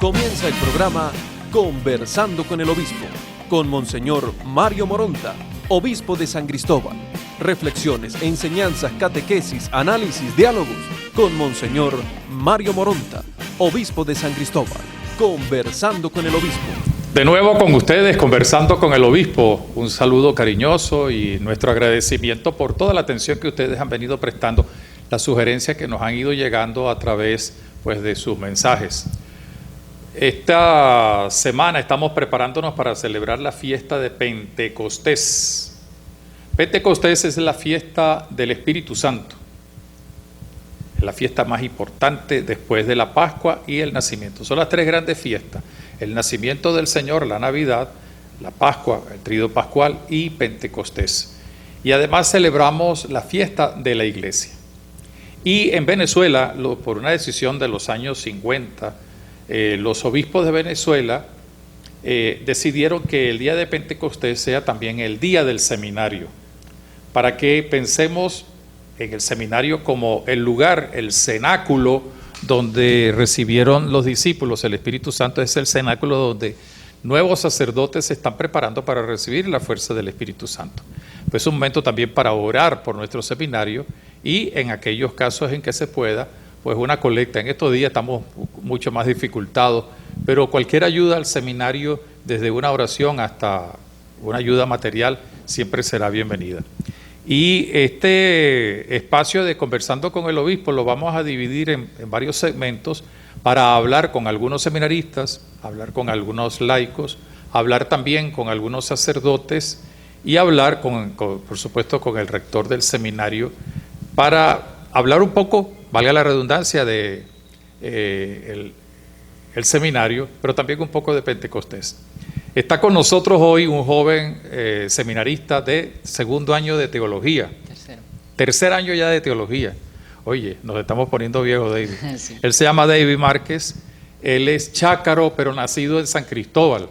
Comienza el programa Conversando con el Obispo, con Monseñor Mario Moronta, Obispo de San Cristóbal. Reflexiones, enseñanzas, catequesis, análisis, diálogos, con Monseñor Mario Moronta, Obispo de San Cristóbal. Conversando con el Obispo. De nuevo con ustedes, Conversando con el Obispo. Un saludo cariñoso y nuestro agradecimiento por toda la atención que ustedes han venido prestando, las sugerencias que nos han ido llegando a través de sus mensajes. Esta semana estamos preparándonos para celebrar la fiesta de Pentecostés. Pentecostés es la fiesta del Espíritu Santo. Es la fiesta más importante después de la Pascua y el nacimiento. Son las tres grandes fiestas: el nacimiento del Señor, la Navidad, la Pascua, el Tríodo Pascual y Pentecostés. Y además celebramos la fiesta de la Iglesia. Y en Venezuela, por una decisión de los años 50, los obispos de Venezuela decidieron que el día de Pentecostés sea también el día del seminario, para que pensemos en el seminario como el lugar, el cenáculo donde recibieron los discípulos. El Espíritu Santo es el cenáculo donde nuevos sacerdotes se están preparando para recibir la fuerza del Espíritu Santo. Pues es un momento también para orar por nuestro seminario y en aquellos casos en que se pueda, pues una colecta. En estos días estamos mucho más dificultados, pero cualquier ayuda al seminario, desde una oración hasta una ayuda material, siempre será bienvenida. Y este espacio de Conversando con el Obispo lo vamos a dividir en varios segmentos para hablar con algunos seminaristas, hablar con algunos laicos, hablar también con algunos sacerdotes y hablar, por supuesto, con el rector del seminario para hablar un poco, valga la redundancia, de el seminario, pero también un poco de Pentecostés. Está con nosotros hoy un joven seminarista de segundo año de teología. Tercer año ya de teología. Oye, nos estamos poniendo viejos, David. Sí. Él se llama David Márquez. Él es chácaro, pero nacido en San Cristóbal.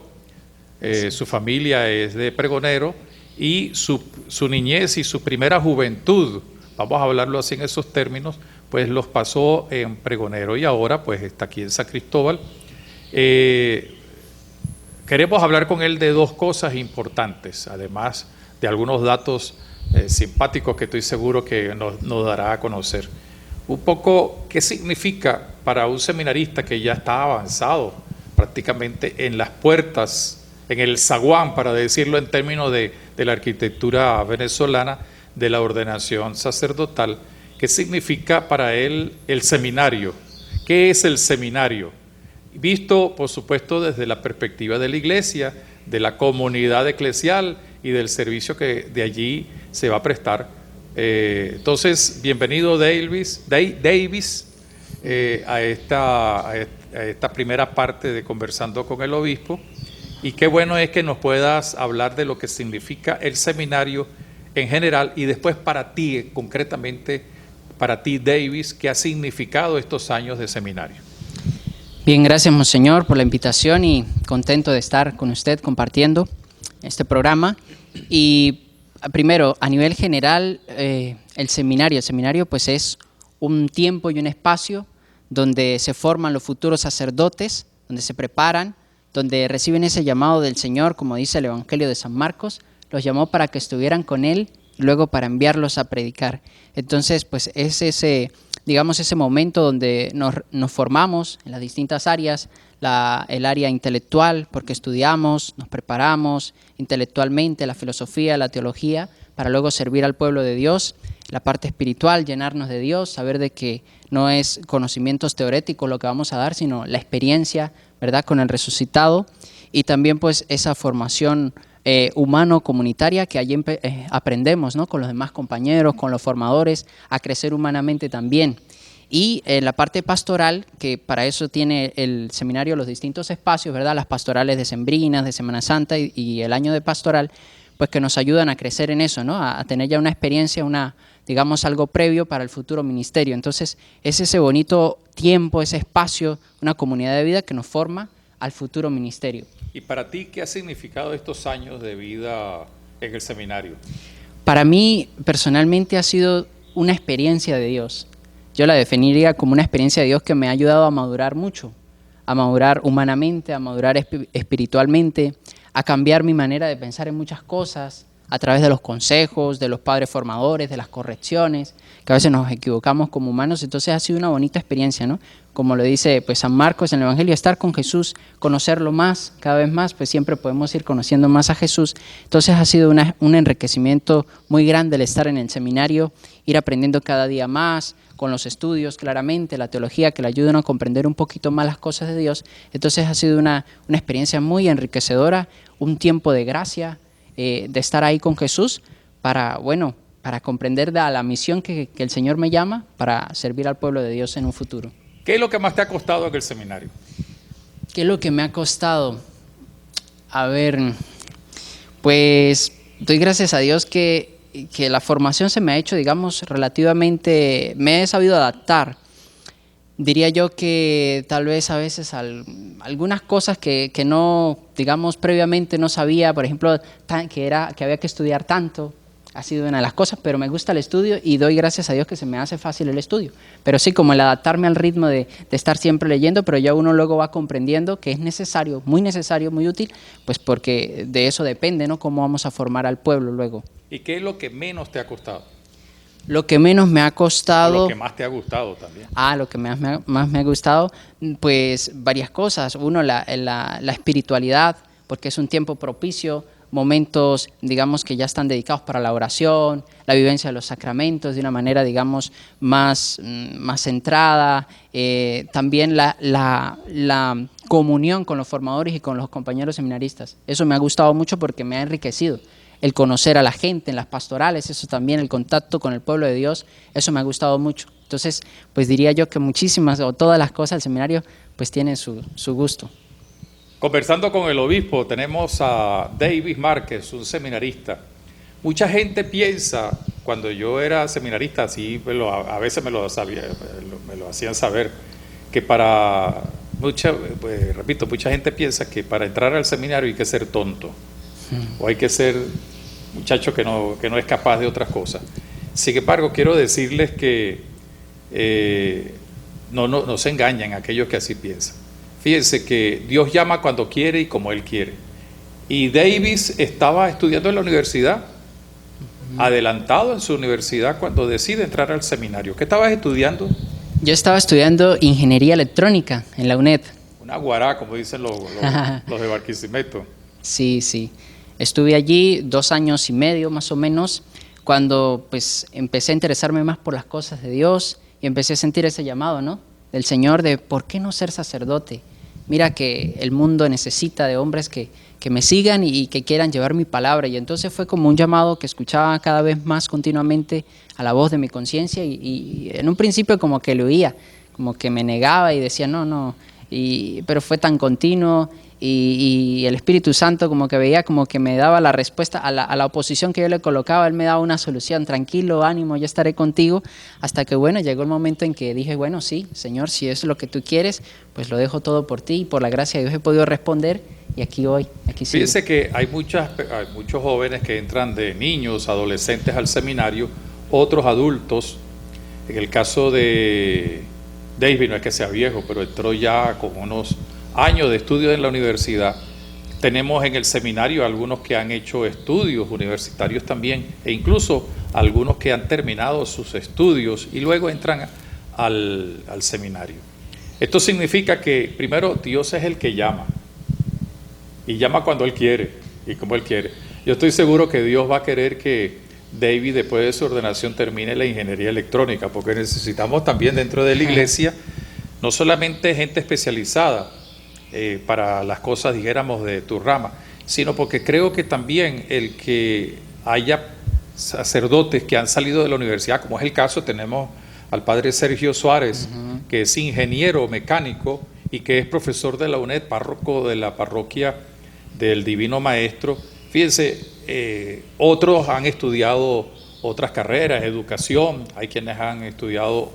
Sí. Su familia es de pregonero y su niñez y su primera juventud, vamos a hablarlo así en esos términos, pues los pasó en pregonero y ahora pues está aquí en San Cristóbal. Queremos hablar con él de dos cosas importantes, además de algunos datos simpáticos que estoy seguro que nos dará a conocer. Un poco qué significa para un seminarista que ya está avanzado prácticamente en las puertas, en el zaguán, para decirlo en términos de la arquitectura venezolana, de la ordenación sacerdotal. ¿Qué significa para él el seminario? ¿Qué es el seminario? Visto, por supuesto, desde la perspectiva de la Iglesia, de la comunidad eclesial y del servicio que de allí se va a prestar. Entonces, bienvenido Davis, a esta primera parte de Conversando con el Obispo. Y qué bueno es que nos puedas hablar de lo que significa el seminario en general y después para ti, concretamente para ti, Davis, ¿qué ha significado estos años de seminario? Bien, gracias, Monseñor, por la invitación y contento de estar con usted compartiendo este programa. Y primero, a nivel general, el seminario pues es un tiempo y un espacio donde se forman los futuros sacerdotes, donde se preparan, donde reciben ese llamado del Señor, como dice el Evangelio de San Marcos, los llamó para que estuvieran con Él, luego para enviarlos a predicar. Entonces, pues es ese momento donde nos formamos en las distintas áreas, el área intelectual, porque estudiamos, nos preparamos intelectualmente, la filosofía, la teología, para luego servir al pueblo de Dios, la parte espiritual, llenarnos de Dios, saber de que no es conocimientos teoréticos lo que vamos a dar, sino la experiencia, ¿verdad?, con el resucitado, y también pues esa formación humano-comunitaria que allí aprendemos, ¿no?, con los demás compañeros, con los formadores, a crecer humanamente también. Y la parte pastoral, que para eso tiene el seminario los distintos espacios, ¿verdad?, las pastorales decembrinas, de Semana Santa y el año de pastoral, pues que nos ayudan a crecer en eso, ¿no?, a tener ya una experiencia, algo previo para el futuro ministerio. Entonces es ese bonito tiempo, ese espacio, una comunidad de vida que nos forma al futuro ministerio. ¿Y para ti qué ha significado estos años de vida en el seminario? Para mí, personalmente, ha sido una experiencia de Dios. Yo la definiría como una experiencia de Dios que me ha ayudado a madurar mucho, a madurar humanamente, a madurar espiritualmente, a cambiar mi manera de pensar en muchas cosas a través de los consejos, de los padres formadores, de las correcciones, que a veces nos equivocamos como humanos. Entonces ha sido una bonita experiencia, ¿no? Como lo dice pues San Marcos en el Evangelio, estar con Jesús, conocerlo más, cada vez más, pues siempre podemos ir conociendo más a Jesús. Entonces ha sido un enriquecimiento muy grande el estar en el seminario, ir aprendiendo cada día más, con los estudios claramente, la teología que le ayudan a comprender un poquito más las cosas de Dios. Entonces ha sido una experiencia muy enriquecedora, un tiempo de gracia, de estar ahí con Jesús para comprender la misión que el Señor me llama para servir al pueblo de Dios en un futuro. ¿Qué es lo que más te ha costado en el seminario? ¿Qué es lo que me ha costado? A ver, pues doy gracias a Dios que la formación se me ha hecho, digamos, relativamente, me he sabido adaptar. Diría yo que tal vez a veces algunas cosas que no, digamos, previamente no sabía, por ejemplo, que había que estudiar tanto, ha sido una de las cosas, pero me gusta el estudio y doy gracias a Dios que se me hace fácil el estudio. Pero sí, como el adaptarme al ritmo de estar siempre leyendo, pero ya uno luego va comprendiendo que es necesario, muy útil, pues porque de eso depende, ¿no? Cómo vamos a formar al pueblo luego. ¿Y qué es lo que menos te ha costado? Lo que menos me ha costado... Lo que más te ha gustado también. Lo que más me ha gustado, pues varias cosas. Uno, la espiritualidad, porque es un tiempo propicio, momentos, digamos, que ya están dedicados para la oración, la vivencia de los sacramentos de una manera, digamos, más centrada. También la comunión con los formadores y con los compañeros seminaristas. Eso me ha gustado mucho porque me ha enriquecido. El conocer a la gente en las pastorales, eso también, el contacto con el pueblo de Dios, eso me ha gustado mucho. Entonces, pues diría yo que muchísimas o todas las cosas del seminario pues tienen su gusto. Conversando con el obispo, tenemos a David Márquez, un seminarista. Mucha gente piensa, cuando yo era seminarista, así a veces me lo hacían saber, que mucha gente piensa que para entrar al seminario hay que ser tonto. O hay que ser muchacho que no es capaz de otras cosas. Sin embargo, quiero decirles que no se engañan aquellos que así piensan. Fíjense que Dios llama cuando quiere y como Él quiere. Y Davis estaba estudiando en la universidad, adelantado en su universidad cuando decide entrar al seminario. ¿Qué estabas estudiando? Yo estaba estudiando ingeniería electrónica en la UNED. Una guará, como dicen los de Barquisimeto. Sí. Estuve allí 2 años y medio más o menos, cuando pues empecé a interesarme más por las cosas de Dios y empecé a sentir ese llamado, ¿no? Del Señor de ¿por qué no ser sacerdote? Mira que el mundo necesita de hombres que me sigan y que quieran llevar mi palabra. Y entonces fue como un llamado que escuchaba cada vez más continuamente a la voz de mi conciencia y en un principio como que lo oía, como que me negaba y decía no, pero fue tan continuo. Y el Espíritu Santo como que veía, como que me daba la respuesta a la oposición que yo le colocaba. Él me daba una solución: tranquilo, ánimo, yo estaré contigo. Hasta que llegó el momento en que dije, sí, Señor, si es lo que tú quieres, pues lo dejo todo por ti, y por la gracia de Dios he podido responder, y aquí sigo. Fíjense que hay muchos jóvenes que entran de niños, adolescentes al seminario, otros adultos. En el caso de David, no es que sea viejo, pero entró ya con unos años de estudio en la universidad. Tenemos en el seminario algunos que han hecho estudios universitarios también, e incluso algunos que han terminado sus estudios y luego entran al seminario. Esto significa que primero Dios es el que llama, y llama cuando Él quiere y como Él quiere. Yo estoy seguro que Dios va a querer que David, después de su ordenación, termine la ingeniería electrónica, porque necesitamos también dentro de la iglesia no solamente gente especializada para las cosas, dijéramos, de tu rama, sino porque creo que también el que haya sacerdotes que han salido de la universidad, como es el caso, tenemos al padre Sergio Suárez, que es ingeniero mecánico y que es profesor de la UNED, párroco de la parroquia del Divino Maestro. Fíjense, otros han estudiado otras carreras, educación, hay quienes han estudiado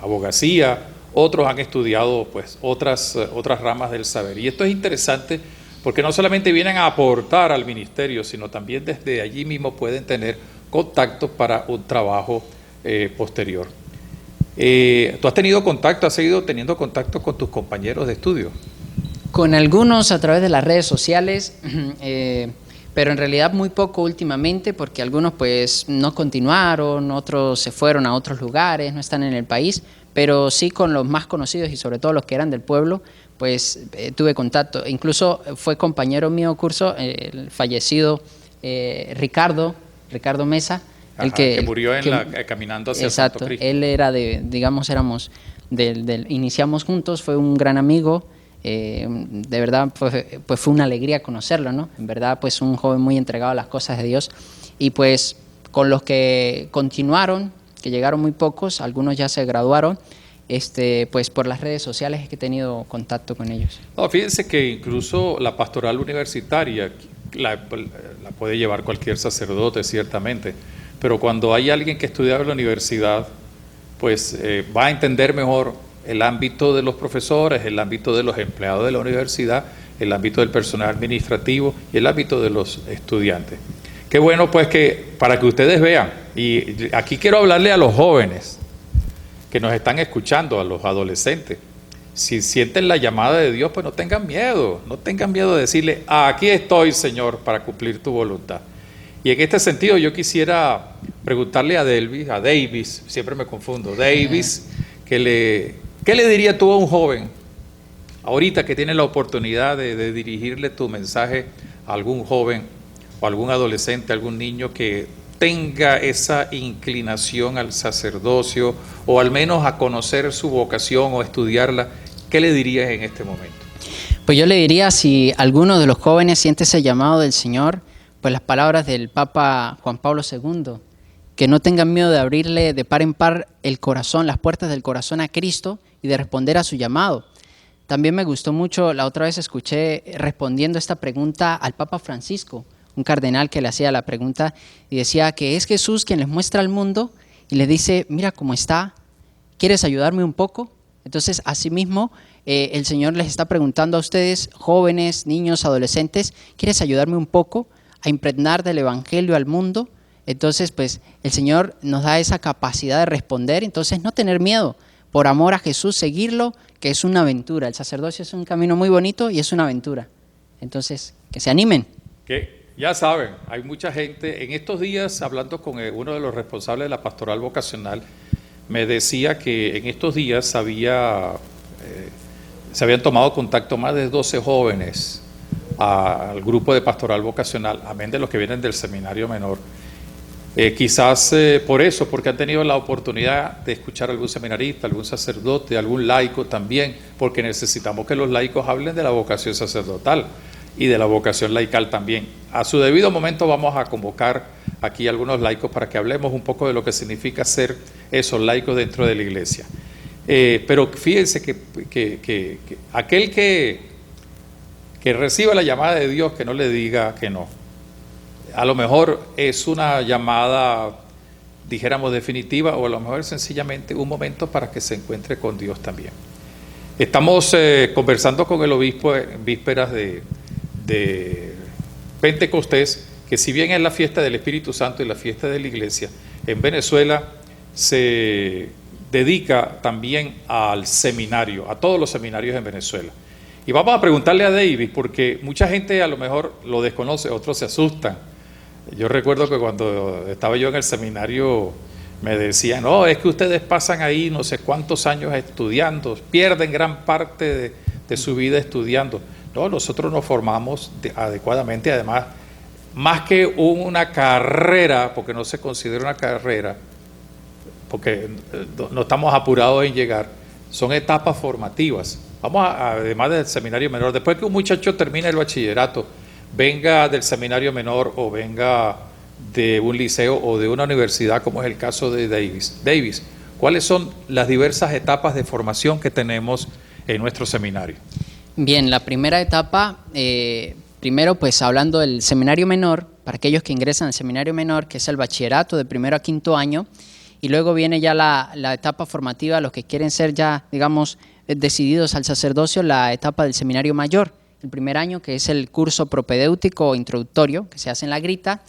abogacía, otros han estudiado pues otras ramas del saber. Y esto es interesante porque no solamente vienen a aportar al ministerio, sino también desde allí mismo pueden tener contactos para un trabajo posterior. ¿Tú has tenido contacto, has seguido teniendo contacto con tus compañeros de estudio? Con algunos a través de las redes sociales, pero en realidad muy poco últimamente, porque algunos pues no continuaron, otros se fueron a otros lugares, no están en el país, pero sí con los más conocidos y sobre todo los que eran del pueblo, pues tuve contacto. Incluso fue compañero mío de curso, el fallecido Ricardo Mesa, Ajá, que murió caminando hacia exacto, Santo Cristo. Él era éramos iniciamos juntos, fue un gran amigo. De verdad pues fue una alegría conocerlo, ¿no? En verdad pues un joven muy entregado a las cosas de Dios, y pues con los que continuaron, que llegaron muy pocos, algunos ya se graduaron, pues por las redes sociales es que he tenido contacto con ellos. No, fíjense que incluso la pastoral universitaria la puede llevar cualquier sacerdote, ciertamente, pero cuando hay alguien que estudia en la universidad, pues va a entender mejor el ámbito de los profesores, el ámbito de los empleados de la universidad, el ámbito del personal administrativo y el ámbito de los estudiantes. Qué bueno pues que para que ustedes vean, y aquí quiero hablarle a los jóvenes que nos están escuchando, a los adolescentes, si sienten la llamada de Dios, pues no tengan miedo de decirle, aquí estoy, Señor, para cumplir tu voluntad. Y en este sentido yo quisiera preguntarle a Davis, siempre me confundo, Davis, ¿qué le diría tú a un joven, ahorita que tiene la oportunidad de dirigirle tu mensaje a algún joven o algún adolescente, algún niño que tenga esa inclinación al sacerdocio o al menos a conocer su vocación o estudiarla? ¿Qué le dirías en este momento? Pues yo le diría, si alguno de los jóvenes siente ese llamado del Señor, pues las palabras del Papa Juan Pablo II, que no tengan miedo de abrirle de par en par el corazón, las puertas del corazón a Cristo y de responder a su llamado. También me gustó mucho, la otra vez escuché respondiendo esta pregunta al Papa Francisco, un cardenal que le hacía la pregunta y decía que es Jesús quien les muestra al mundo y les dice, mira cómo está, ¿quieres ayudarme un poco? Entonces, asimismo, el Señor les está preguntando a ustedes, jóvenes, niños, adolescentes, ¿quieres ayudarme un poco a impregnar del Evangelio al mundo? Entonces, pues, el Señor nos da esa capacidad de responder, entonces no tener miedo, por amor a Jesús, seguirlo, que es una aventura. El sacerdocio es un camino muy bonito y es una aventura. Entonces, que se animen. Que ya saben, hay mucha gente, en estos días, hablando con uno de los responsables de la pastoral vocacional, me decía que en estos días se habían tomado contacto más de 12 jóvenes al grupo de pastoral vocacional, amén de los que vienen del seminario menor. Quizás por eso, porque han tenido la oportunidad de escuchar a algún seminarista, algún sacerdote, algún laico también, porque necesitamos que los laicos hablen de la vocación sacerdotal y de la vocación laical también. A su debido momento vamos a convocar aquí a algunos laicos para que hablemos un poco de lo que significa ser esos laicos dentro de la iglesia. Pero fíjense que aquel que reciba la llamada de Dios, que no le diga que no. A lo mejor es una llamada, dijéramos, definitiva, o a lo mejor es sencillamente un momento para que se encuentre con Dios también. Estamos conversando con el obispo en vísperas de Pentecostés, que si bien es la fiesta del Espíritu Santo y la fiesta de la iglesia, en Venezuela se dedica también al seminario, a todos los seminarios en Venezuela. Y vamos a preguntarle a David, porque mucha gente a lo mejor lo desconoce, otros se asustan. Yo recuerdo que cuando estaba yo en el seminario me decían, no, es que ustedes pasan ahí no sé cuántos años estudiando, pierden gran parte de su vida estudiando. No, nosotros nos formamos adecuadamente, además, más que una carrera, porque no se considera una carrera, porque no estamos apurados en llegar, son etapas formativas. Además del seminario menor, después que un muchacho termine el bachillerato, venga del seminario menor o venga de un liceo o de una universidad, como es el caso de Davis. Davis, ¿cuáles son las diversas etapas de formación que tenemos en nuestro seminario? Bien, la primera etapa, primero pues hablando del seminario menor, para aquellos que ingresan al seminario menor, que es el bachillerato de primero a quinto año, y luego viene ya la etapa formativa, los que quieren ser ya, digamos, decididos al sacerdocio, la etapa del seminario mayor, el primer año, que es el curso propedéutico o introductorio, que se hace en la Grita,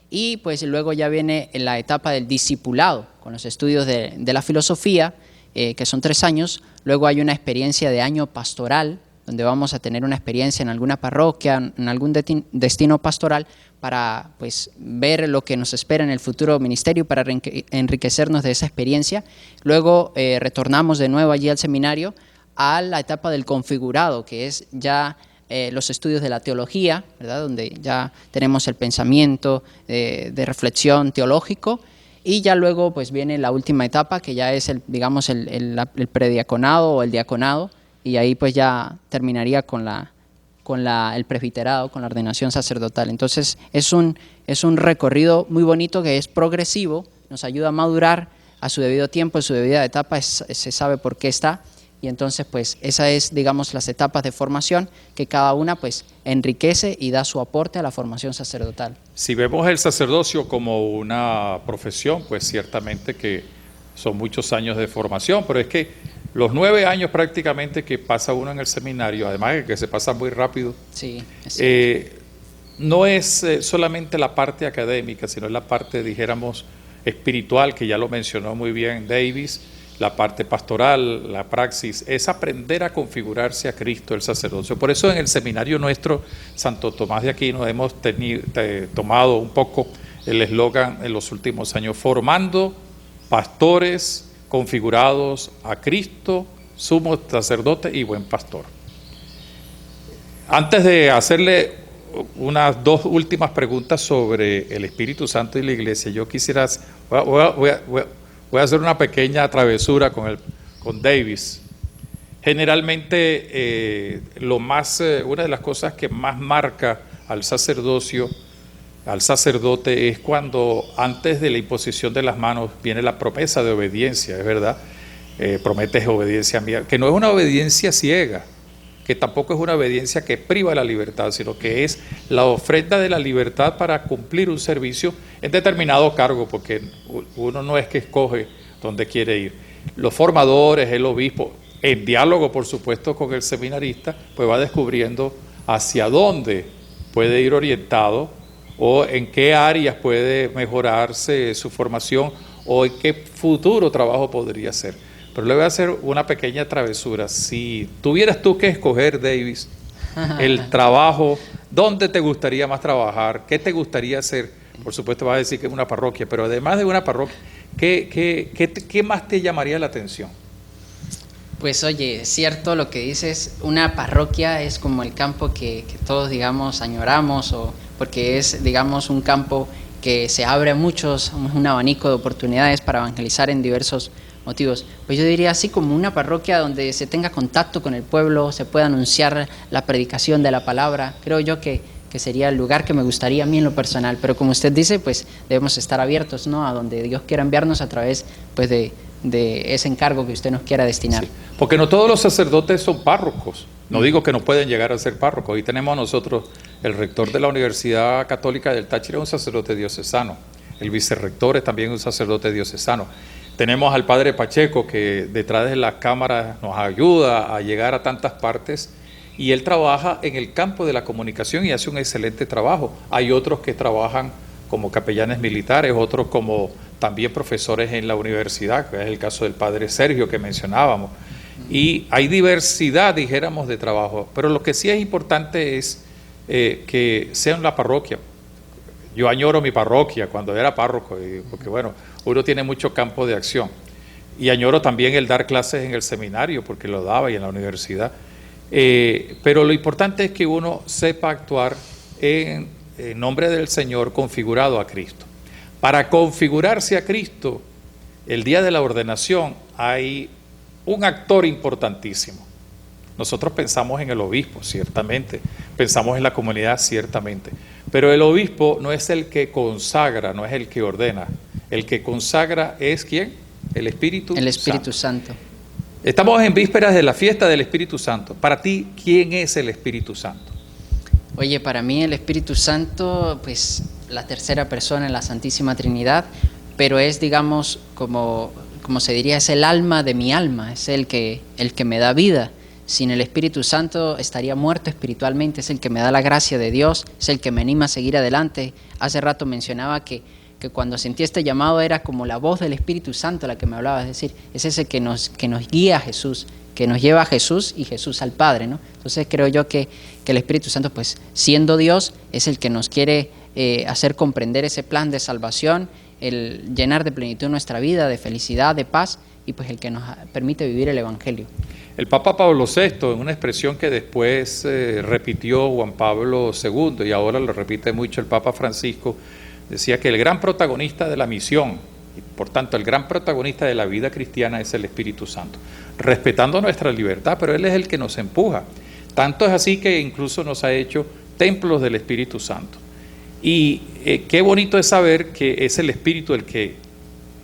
y pues luego ya viene la etapa del discipulado, con los estudios de la filosofía, que son 3 años. Luego hay una experiencia de año pastoral, donde vamos a tener una experiencia en alguna parroquia, en algún destino pastoral, para pues ver lo que nos espera en el futuro ministerio, para enriquecernos de esa experiencia. Luego retornamos de nuevo allí al seminario a la etapa del configurado, que es ya los estudios de la teología, ¿verdad? Donde ya tenemos el pensamiento de reflexión teológico, y ya luego pues viene la última etapa, que ya es el prediaconado o el diaconado, y ahí pues ya terminaría con el presbiterado, con la ordenación sacerdotal. Entonces es un recorrido muy bonito, que es progresivo, nos ayuda a madurar a su debido tiempo, en su debida etapa, se sabe por qué está. Y entonces pues esa es, digamos, las etapas de formación, que cada una pues enriquece y da su aporte a la formación sacerdotal. Si vemos el sacerdocio como una profesión, pues ciertamente que son muchos años de formación, pero es que los 9 años prácticamente que pasa uno en el seminario, además de que se pasa muy rápido, sí, no es solamente la parte académica, sino es la parte, dijéramos, espiritual, que ya lo mencionó muy bien Davis, la parte pastoral, la praxis, es aprender a configurarse a Cristo, el sacerdocio. Por eso en el seminario nuestro, Santo Tomás de Aquino, hemos tomado un poco el eslogan en los últimos años: formando pastores configurados a Cristo, sumo sacerdote y buen pastor. Antes de hacerle unas 2 últimas preguntas sobre el Espíritu Santo y la Iglesia, yo quisiera, voy a hacer una pequeña travesura con Davis. Generalmente una de las cosas que más marca al sacerdocio, al sacerdote, es cuando antes de la imposición de las manos viene la promesa de obediencia, es verdad, prometes obediencia mía, que no es una obediencia ciega, que tampoco es una obediencia que priva la libertad, sino que es la ofrenda de la libertad para cumplir un servicio en determinado cargo, porque uno no es que escoge dónde quiere ir. Los formadores, el obispo, en diálogo por supuesto con el seminarista, pues va descubriendo hacia dónde puede ir orientado, o en qué áreas puede mejorarse su formación, o en qué futuro trabajo podría hacer. Pero le voy a hacer una pequeña travesura. Si tuvieras tú que escoger, Davis, el trabajo, ¿dónde te gustaría más trabajar? ¿Qué te gustaría hacer? Por supuesto vas a decir que es una parroquia, pero además de una parroquia, ¿qué más te llamaría la atención? Pues oye, es cierto lo que dices, una parroquia es como el campo que todos, digamos, añoramos, porque es, digamos, un campo que se abre a muchos, un abanico de oportunidades para evangelizar en diversos motivos. Pues yo diría así, como una parroquia donde se tenga contacto con el pueblo, se pueda anunciar la predicación de la palabra. Creo yo que sería el lugar que me gustaría a mí en lo personal, pero como usted dice, pues debemos estar abiertos, ¿no?, a donde Dios quiera enviarnos a través pues de ese encargo que usted nos quiera destinar. Sí, porque no todos los sacerdotes son párrocos. No digo que no pueden llegar a ser párrocos. Hoy tenemos a nosotros el rector de la Universidad Católica del Táchira, un sacerdote diocesano. El vicerrector es también un sacerdote diocesano. Tenemos al padre Pacheco, que detrás de las cámaras nos ayuda a llegar a tantas partes, y él trabaja en el campo de la comunicación y hace un excelente trabajo. Hay otros que trabajan como capellanes militares, otros como también profesores en la universidad, que es el caso del padre Sergio que mencionábamos. Y hay diversidad, dijéramos, de trabajo, pero lo que sí es importante es que sea en la parroquia. Yo añoro mi parroquia cuando era párroco, porque bueno, uno tiene mucho campo de acción. Y añoro también el dar clases en el seminario, porque lo daba, y en la universidad. Pero lo importante es que uno sepa actuar en nombre del Señor, configurado a Cristo. Para configurarse a Cristo, el día de la ordenación hay un actor importantísimo. Nosotros pensamos en el obispo, ciertamente, pensamos en la comunidad, ciertamente, pero el obispo no es el que consagra, no es el que ordena. El que consagra es ¿quién? El Espíritu Santo. El Espíritu Santo. Estamos en vísperas de la fiesta del Espíritu Santo. Para ti, ¿quién es el Espíritu Santo? Oye, para mí el Espíritu Santo, pues la tercera persona en la Santísima Trinidad, pero es, digamos, como se diría, es el alma de mi alma, es el que me da vida. Sin el Espíritu Santo estaría muerto espiritualmente, es el que me da la gracia de Dios, es el que me anima a seguir adelante. Hace rato mencionaba que que cuando sentí este llamado era como la voz del Espíritu Santo la que me hablaba, es decir, es ese que nos guía a Jesús, que nos lleva a Jesús y Jesús al Padre, ¿no? Entonces creo yo que el Espíritu Santo, pues siendo Dios, es el que nos quiere hacer comprender ese plan de salvación, el llenar de plenitud nuestra vida, de felicidad, de paz, y pues el que nos permite vivir el Evangelio. El Papa Pablo VI, en una expresión que después repitió Juan Pablo II y ahora lo repite mucho el Papa Francisco, decía que el gran protagonista de la misión y por tanto el gran protagonista de la vida cristiana es el Espíritu Santo, respetando nuestra libertad, pero Él es el que nos empuja. Tanto es así que incluso nos ha hecho templos del Espíritu Santo. Y qué bonito es saber que es el Espíritu el que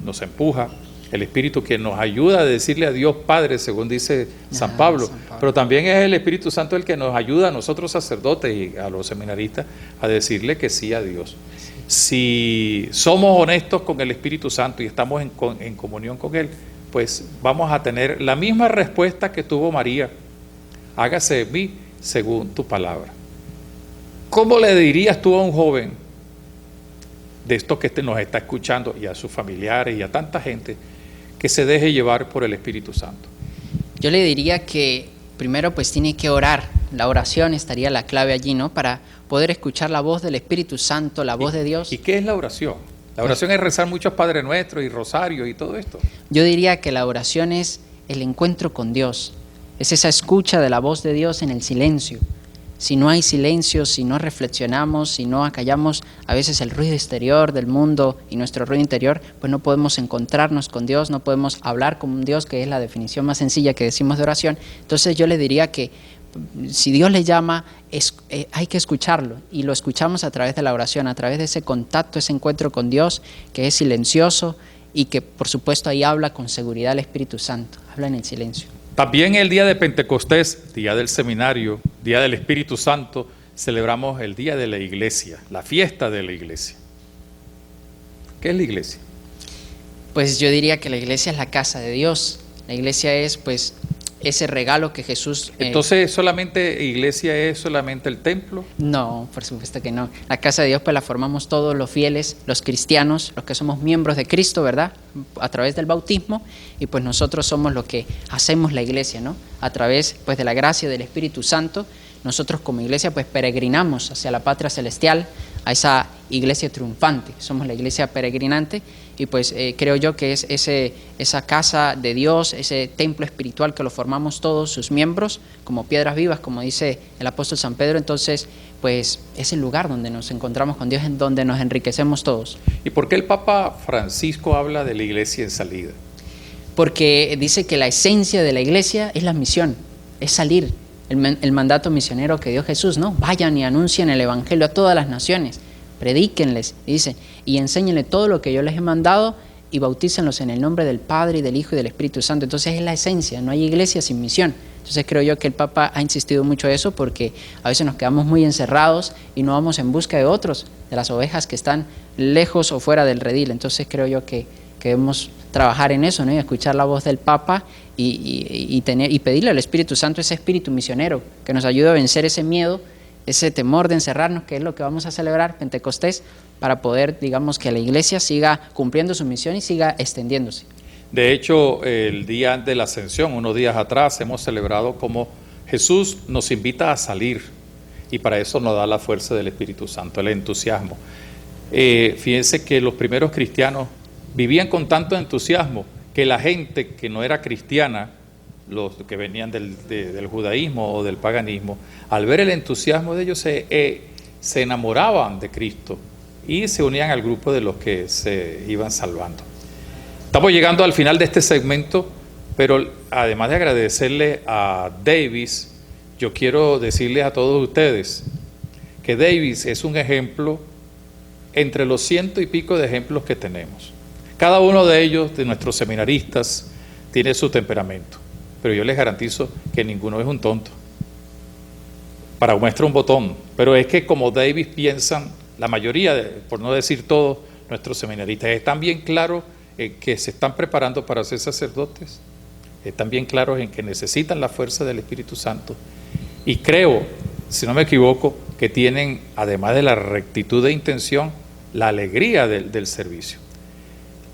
nos empuja, el Espíritu que nos ayuda a decirle a Dios Padre, según dice San Pablo, pero también es el Espíritu Santo el que nos ayuda a nosotros sacerdotes y a los seminaristas a decirle que sí a Dios. Si somos honestos con el Espíritu Santo y estamos en comunión con Él, pues vamos a tener la misma respuesta que tuvo María: hágase de mí según tu palabra. ¿Cómo le dirías tú a un joven de estos que nos está escuchando y a sus familiares y a tanta gente que se deje llevar por el Espíritu Santo? Yo le diría que primero pues tiene que orar. La oración estaría la clave allí, ¿no? Para poder escuchar la voz del Espíritu Santo, la voz de Dios. ¿Y qué es la oración? La oración es rezar muchos Padre Nuestro y Rosario y todo esto. Yo diría que la oración es el encuentro con Dios, es esa escucha de la voz de Dios en el silencio. Si no hay silencio, si no reflexionamos, si no acallamos a veces el ruido exterior del mundo y nuestro ruido interior, pues no podemos encontrarnos con Dios, no podemos hablar con Dios, que es la definición más sencilla que decimos de oración. Entonces yo le diría que si Dios le llama, hay que escucharlo, y lo escuchamos a través de la oración, a través de ese contacto, ese encuentro con Dios, que es silencioso y que por supuesto ahí habla con seguridad el Espíritu Santo, habla en el silencio. También el día de Pentecostés, día del seminario, día del Espíritu Santo, celebramos el día de la iglesia, la fiesta de la iglesia. ¿Qué es la iglesia? Pues yo diría que la iglesia es la casa de Dios. La iglesia es pues ese regalo que Jesús... Entonces, ¿solamente iglesia es solamente el templo? No, por supuesto que no. La casa de Dios pues la formamos todos los fieles, los cristianos, los que somos miembros de Cristo, ¿verdad? A través del bautismo, y pues nosotros somos los que hacemos la iglesia, ¿no? A través pues de la gracia del Espíritu Santo, nosotros como iglesia pues peregrinamos hacia la patria celestial, a esa iglesia triunfante. Somos la iglesia peregrinante, y pues creo yo que es esa casa de Dios, ese templo espiritual que lo formamos todos sus miembros como piedras vivas, como dice el apóstol San Pedro. Entonces pues es el lugar donde nos encontramos con Dios, en donde nos enriquecemos todos. ¿Y por qué el Papa Francisco habla de la iglesia en salida? Porque dice que la esencia de la iglesia es la misión, es salir, el mandato misionero que dio Jesús, ¿no? Vayan y anuncien el evangelio a todas las naciones, predíquenles, y dice, y enséñenle todo lo que yo les he mandado, y bautícenlos en el nombre del Padre y del Hijo y del Espíritu Santo. Entonces es la esencia, no hay iglesia sin misión. Entonces creo yo que el Papa ha insistido mucho en eso, porque a veces nos quedamos muy encerrados y no vamos en busca de otros, de las ovejas que están lejos o fuera del redil. Entonces creo yo que debemos trabajar en eso, ¿no? Y escuchar la voz del Papa y pedirle al Espíritu Santo, ese espíritu misionero, que nos ayude a vencer ese miedo, ese temor de encerrarnos, que es lo que vamos a celebrar Pentecostés, para poder, digamos, que la iglesia siga cumpliendo su misión y siga extendiéndose. De hecho, el día de la Ascensión, unos días atrás, hemos celebrado como Jesús nos invita a salir, y para eso nos da la fuerza del Espíritu Santo, el entusiasmo. Fíjense que los primeros cristianos vivían con tanto entusiasmo que la gente que no era cristiana, los que venían del judaísmo o del paganismo, al ver el entusiasmo de ellos se enamoraban de Cristo y se unían al grupo de los que se iban salvando. Estamos llegando al final de este segmento, pero además de agradecerle a Davis, yo quiero decirles a todos ustedes que Davis es un ejemplo entre los 100 y pico de ejemplos que tenemos. Cada uno de ellos, de nuestros seminaristas, tiene su temperamento, pero yo les garantizo que ninguno es un tonto para muestra un botón. Pero es que como Davis piensan, la mayoría, por no decir todos, nuestros seminaristas están bien claros en que se están preparando para ser sacerdotes, están bien claros en que necesitan la fuerza del Espíritu Santo, y creo, si no me equivoco, que tienen, además de la rectitud de intención, la alegría del servicio.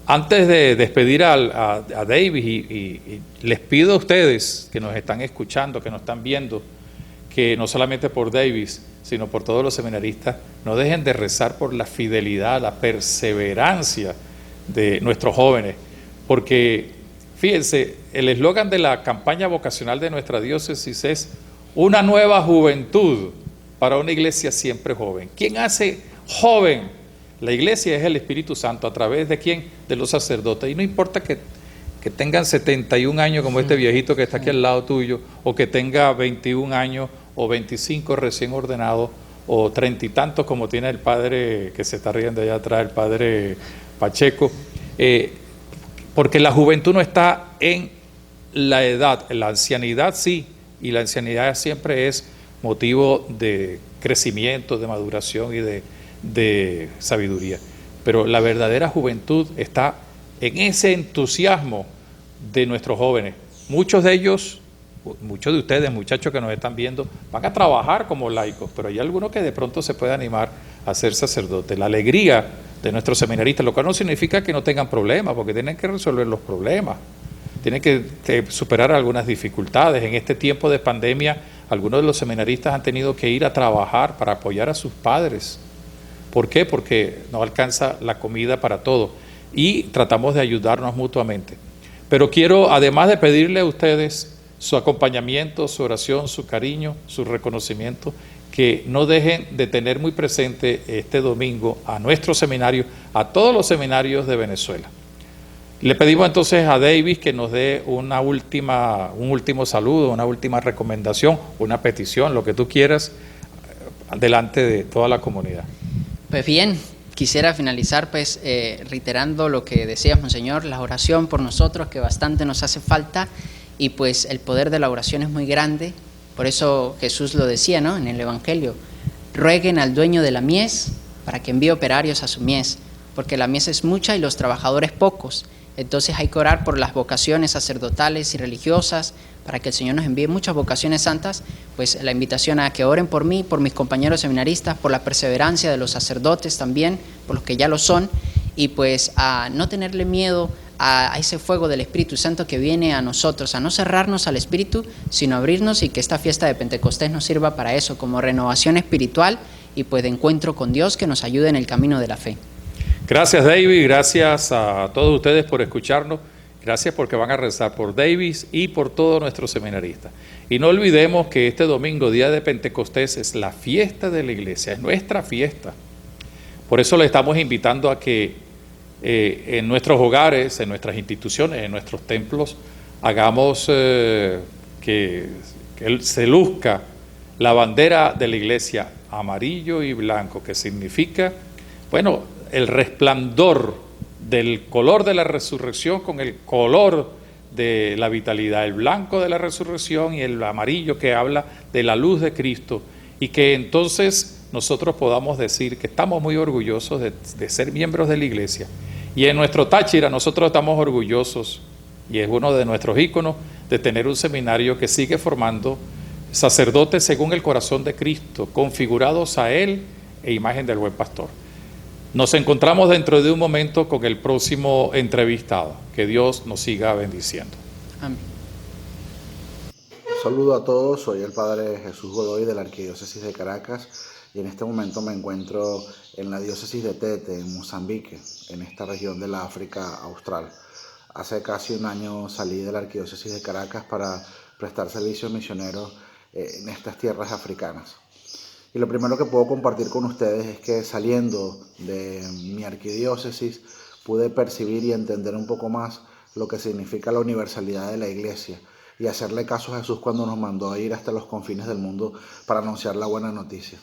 Antes de despedir a Davis, y les pido a ustedes que nos están escuchando, que nos están viendo, que no solamente por Davis, sino por todos los seminaristas, no dejen de rezar por la fidelidad, la perseverancia de nuestros jóvenes, porque fíjense, el eslogan de la campaña vocacional de nuestra diócesis es una nueva juventud para una iglesia siempre joven. ¿Quién hace joven? La iglesia es el Espíritu Santo. ¿A través de quién? De los sacerdotes. Y no importa que tengan 71 años como este viejito que está aquí al lado tuyo, o que tenga 21 años o 25 recién ordenado, o 30 y tantos como tiene el padre que se está riendo allá atrás, el padre Pacheco, porque la juventud no está en la edad, la ancianidad sí, y la ancianidad siempre es motivo de crecimiento, de maduración y de sabiduría, pero la verdadera juventud está en ese entusiasmo de nuestros jóvenes. Muchos de ellos, muchos de ustedes, muchachos que nos están viendo, van a trabajar como laicos, pero hay algunos que de pronto se pueden animar a ser sacerdotes. La alegría de nuestros seminaristas, lo cual no significa que no tengan problemas, porque tienen que resolver los problemas, tienen que superar algunas dificultades. En este tiempo de pandemia, algunos de los seminaristas han tenido que ir a trabajar para apoyar a sus padres. ¿Por qué? Porque no alcanza la comida para todo y tratamos de ayudarnos mutuamente. Pero quiero, además de pedirle a ustedes su acompañamiento, su oración, su cariño, su reconocimiento, que no dejen de tener muy presente este domingo a nuestro seminario, a todos los seminarios de Venezuela. Le pedimos entonces a Davis que nos dé un último saludo, una última recomendación, una petición, lo que tú quieras, delante de toda la comunidad. Pues bien, quisiera finalizar pues reiterando lo que decías, Monseñor, la oración por nosotros, que bastante nos hace falta, y pues el poder de la oración es muy grande. Por eso Jesús lo decía, ¿no?, en el Evangelio: rueguen al dueño de la mies para que envíe operarios a su mies, porque la mies es mucha y los trabajadores pocos. Entonces hay que orar por las vocaciones sacerdotales y religiosas, para que el Señor nos envíe muchas vocaciones santas. Pues la invitación a que oren por mí, por mis compañeros seminaristas, por la perseverancia de los sacerdotes también, por los que ya lo son, y pues a no tenerle miedo a ese fuego del Espíritu Santo que viene a nosotros, a no cerrarnos al Espíritu, sino abrirnos, y que esta fiesta de Pentecostés nos sirva para eso, como renovación espiritual y pues de encuentro con Dios, que nos ayude en el camino de la fe. Gracias, David, gracias a todos ustedes por escucharnos, gracias porque van a rezar por Davis y por todos nuestros seminaristas. Y no olvidemos que este domingo, día de Pentecostés, es la fiesta de la iglesia, es nuestra fiesta. Por eso le estamos invitando a que en nuestros hogares, en nuestras instituciones, en nuestros templos, hagamos que se luzca la bandera de la iglesia, amarillo y blanco, que significa, bueno, el resplandor del color de la resurrección con el color de la vitalidad, el blanco de la resurrección y el amarillo que habla de la luz de Cristo, y que entonces nosotros podamos decir que estamos muy orgullosos de ser miembros de la iglesia. Y en nuestro Táchira nosotros estamos orgullosos, y es uno de nuestros íconos, de tener un seminario que sigue formando sacerdotes según el corazón de Cristo, configurados a Él e imagen del buen pastor. Nos encontramos dentro de un momento con el próximo entrevistado. Que Dios nos siga bendiciendo. Amén. Un saludo a todos, soy el Padre Jesús Godoy de la Arquidiócesis de Caracas, y en este momento me encuentro en la diócesis de Tete, en Mozambique, en esta región de la África Austral. Hace casi un año salí de la Arquidiócesis de Caracas para prestar servicios misioneros en estas tierras africanas. Y lo primero que puedo compartir con ustedes es que saliendo de mi arquidiócesis pude percibir y entender un poco más lo que significa la universalidad de la iglesia, y hacerle caso a Jesús cuando nos mandó a ir hasta los confines del mundo para anunciar la buena noticia.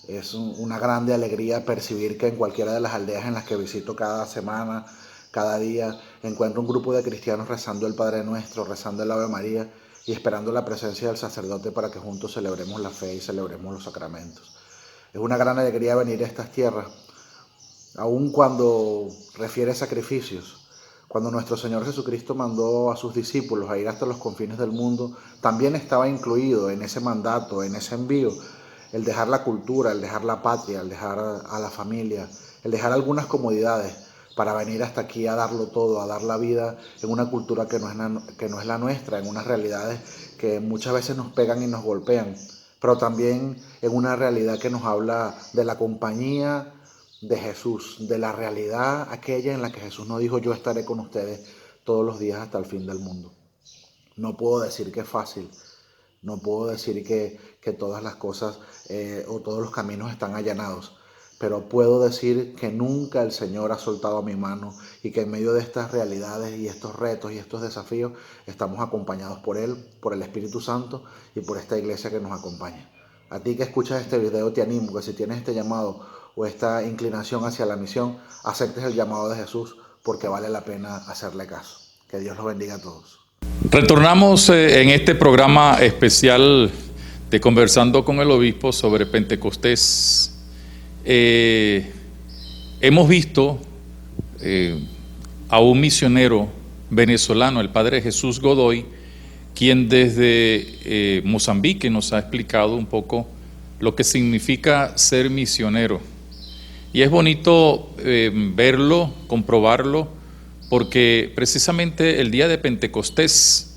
Es una grande alegría percibir que en cualquiera de las aldeas en las que visito cada semana, cada día, encuentro un grupo de cristianos rezando el Padre Nuestro, rezando el Ave María y esperando la presencia del sacerdote para que juntos celebremos la fe y celebremos los sacramentos. Es una gran alegría venir a estas tierras, aun cuando refiere sacrificios. Cuando nuestro Señor Jesucristo mandó a sus discípulos a ir hasta los confines del mundo, también estaba incluido en ese mandato, en ese envío, el dejar la cultura, el dejar la patria, el dejar a la familia, el dejar algunas comodidades para venir hasta aquí a darlo todo, a dar la vida en una cultura que no es la nuestra, en unas realidades que muchas veces nos pegan y nos golpean, pero también en una realidad que nos habla de la compañía de Jesús, de la realidad aquella en la que Jesús nos dijo: yo estaré con ustedes todos los días hasta el fin del mundo. No puedo decir que es fácil, no puedo decir que todas las cosas o todos los caminos están allanados, pero puedo decir que nunca el Señor ha soltado mi mano y que en medio de estas realidades y estos retos y estos desafíos estamos acompañados por Él, por el Espíritu Santo y por esta iglesia que nos acompaña. A ti que escuchas este video te animo que si tienes este llamado o esta inclinación hacia la misión, aceptes el llamado de Jesús, porque vale la pena hacerle caso. Que Dios los bendiga a todos. Retornamos en este programa especial de Conversando con el Obispo sobre Pentecostés. Hemos visto a un misionero venezolano, el padre Jesús Godoy, quien desde Mozambique nos ha explicado un poco lo que significa ser misionero. Y es bonito verlo, comprobarlo, porque precisamente el día de Pentecostés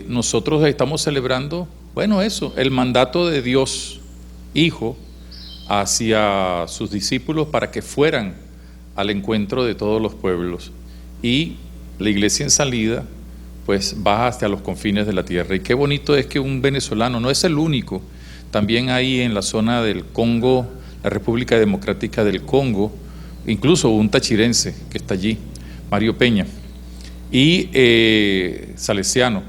nosotros estamos celebrando, bueno, eso, el mandato de Dios Hijo hacia sus discípulos para que fueran al encuentro de todos los pueblos. Y la iglesia en salida, pues va hacia los confines de la tierra. Y qué bonito es que un venezolano, no es el único, también hay en la zona del Congo, la República Democrática del Congo, incluso un tachirense que está allí, Mario Peña, y salesiano.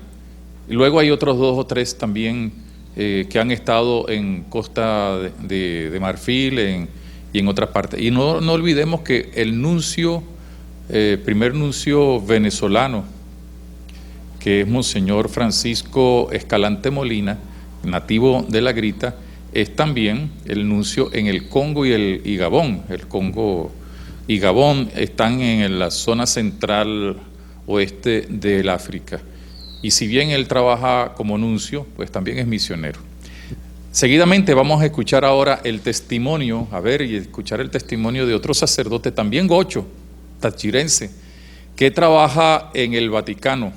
Y luego hay otros 2 o 3 también que han estado en Costa de Marfil y en otras partes. Y no olvidemos que el nuncio, primer nuncio venezolano, que es Monseñor Francisco Escalante Molina, nativo de La Grita, es también el nuncio en el Congo y Gabón. El Congo y Gabón están en la zona central oeste del África. Y si bien él trabaja como nuncio, pues también es misionero. Seguidamente vamos a escuchar ahora el testimonio, y escuchar el testimonio de otro sacerdote, también gocho, tachirense, que trabaja en el Vaticano.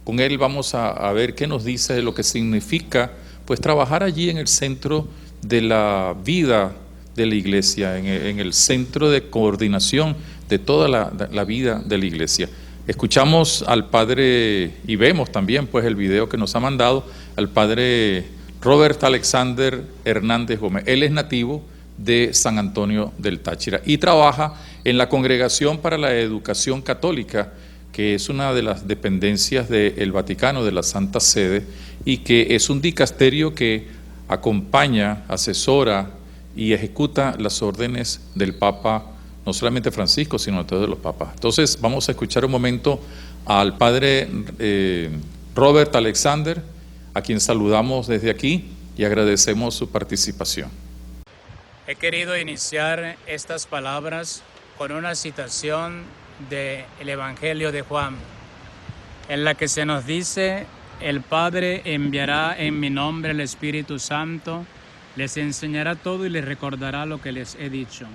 Con él vamos a ver qué nos dice de lo que significa pues trabajar allí en el centro de la vida de la iglesia, en el centro de coordinación de toda la vida de la iglesia. Escuchamos al padre y vemos también pues el video que nos ha mandado al padre Robert Alexander Hernández Gómez. Él es nativo de San Antonio del Táchira y trabaja en la Congregación para la Educación Católica, que es una de las dependencias del Vaticano, de la Santa Sede, y que es un dicasterio que acompaña, asesora y ejecuta las órdenes del Papa, no solamente Francisco, sino de todos los papas. Entonces vamos a escuchar un momento al padre Robert Alexander, a quien saludamos desde aquí y agradecemos su participación. He querido iniciar estas palabras con una citación del Evangelio de Juan, en la que se nos dice: el Padre enviará en mi nombre el Espíritu Santo, les enseñará todo y les recordará lo que les he dicho.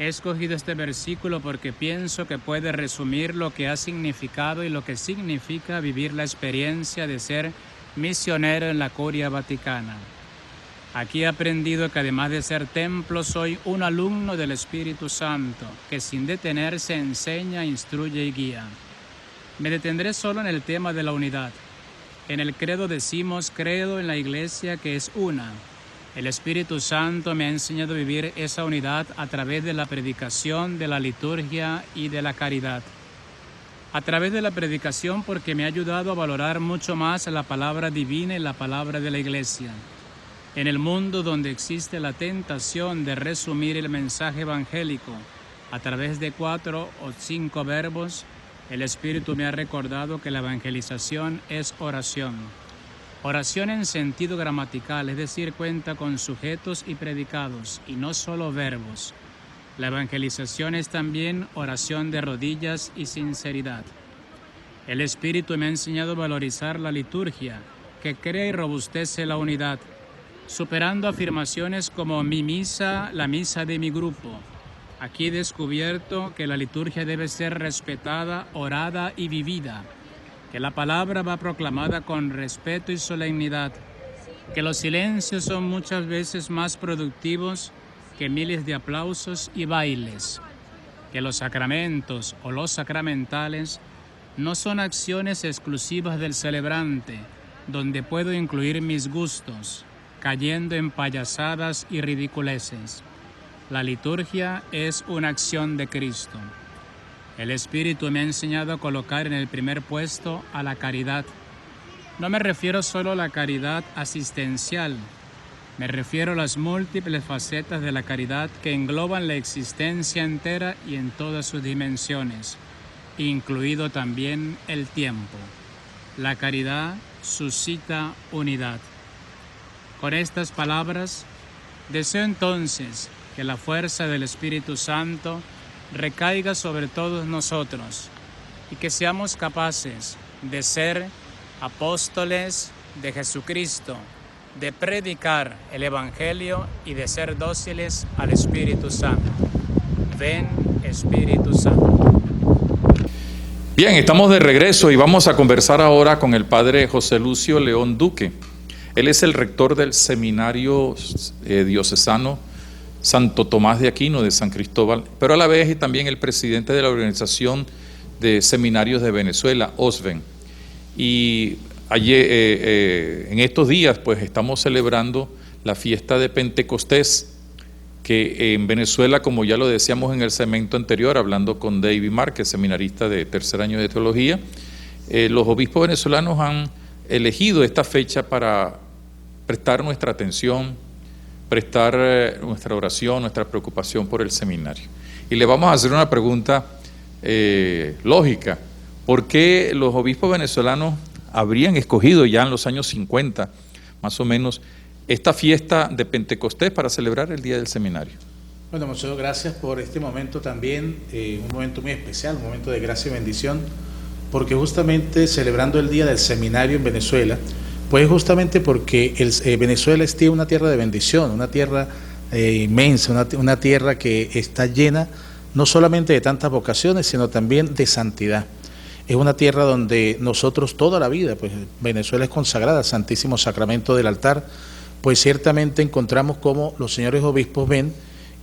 He escogido este versículo porque pienso que puede resumir lo que ha significado y lo que significa vivir la experiencia de ser misionero en la Curia Vaticana. Aquí he aprendido que además de ser templo, soy un alumno del Espíritu Santo, que sin detenerse enseña, instruye y guía. Me detendré solo en el tema de la unidad. En el credo decimos: creo en la Iglesia que es una. El Espíritu Santo me ha enseñado a vivir esa unidad a través de la predicación, de la liturgia y de la caridad. A través de la predicación, porque me ha ayudado a valorar mucho más la palabra divina y la palabra de la Iglesia. En el mundo donde existe la tentación de resumir el mensaje evangélico a través de 4 o 5 verbos, el Espíritu me ha recordado que la evangelización es oración. Oración en sentido gramatical, es decir, cuenta con sujetos y predicados, y no solo verbos. La evangelización es también oración de rodillas y sinceridad. El Espíritu me ha enseñado a valorizar la liturgia, que crea y robustece la unidad, superando afirmaciones como mi misa, la misa de mi grupo. Aquí he descubierto que la liturgia debe ser respetada, orada y vivida, que la palabra va proclamada con respeto y solemnidad, que los silencios son muchas veces más productivos que miles de aplausos y bailes, que los sacramentos o los sacramentales no son acciones exclusivas del celebrante, donde puedo incluir mis gustos, cayendo en payasadas y ridiculeces. La liturgia es una acción de Cristo. El Espíritu me ha enseñado a colocar en el primer puesto a la caridad. No me refiero solo a la caridad asistencial, me refiero a las múltiples facetas de la caridad que engloban la existencia entera y en todas sus dimensiones, incluido también el tiempo. La caridad suscita unidad. Con estas palabras, deseo entonces que la fuerza del Espíritu Santo recaiga sobre todos nosotros y que seamos capaces de ser apóstoles de Jesucristo, de predicar el Evangelio y de ser dóciles al Espíritu Santo. Ven, Espíritu Santo. Bien, estamos de regreso y vamos a conversar ahora con el padre José Lucio León Duque. Él es el rector del Seminario Diocesano Santo Tomás de Aquino de San Cristóbal, pero a la vez es también el presidente de la Organización de Seminarios de Venezuela, OSVEN. Y ayer, en estos días, pues estamos celebrando la fiesta de Pentecostés, que en Venezuela, como ya lo decíamos en el segmento anterior, hablando con David Márquez, seminarista de tercer año de teología, los obispos venezolanos han elegido esta fecha para prestar nuestra atención, prestar nuestra oración, nuestra preocupación por el seminario. Y le vamos a hacer una pregunta lógica. ¿Por qué los obispos venezolanos habrían escogido ya en los años 50, más o menos, esta fiesta de Pentecostés para celebrar el Día del Seminario? Bueno, Monseñor, gracias por este momento también, un momento muy especial, un momento de gracia y bendición, porque justamente celebrando el Día del Seminario en Venezuela, pues justamente porque Venezuela es una tierra de bendición, una tierra inmensa, una tierra que está llena no solamente de tantas vocaciones, sino también de santidad. Es una tierra donde nosotros toda la vida, pues Venezuela es consagrada al Santísimo Sacramento del altar, pues ciertamente encontramos cómo los señores obispos ven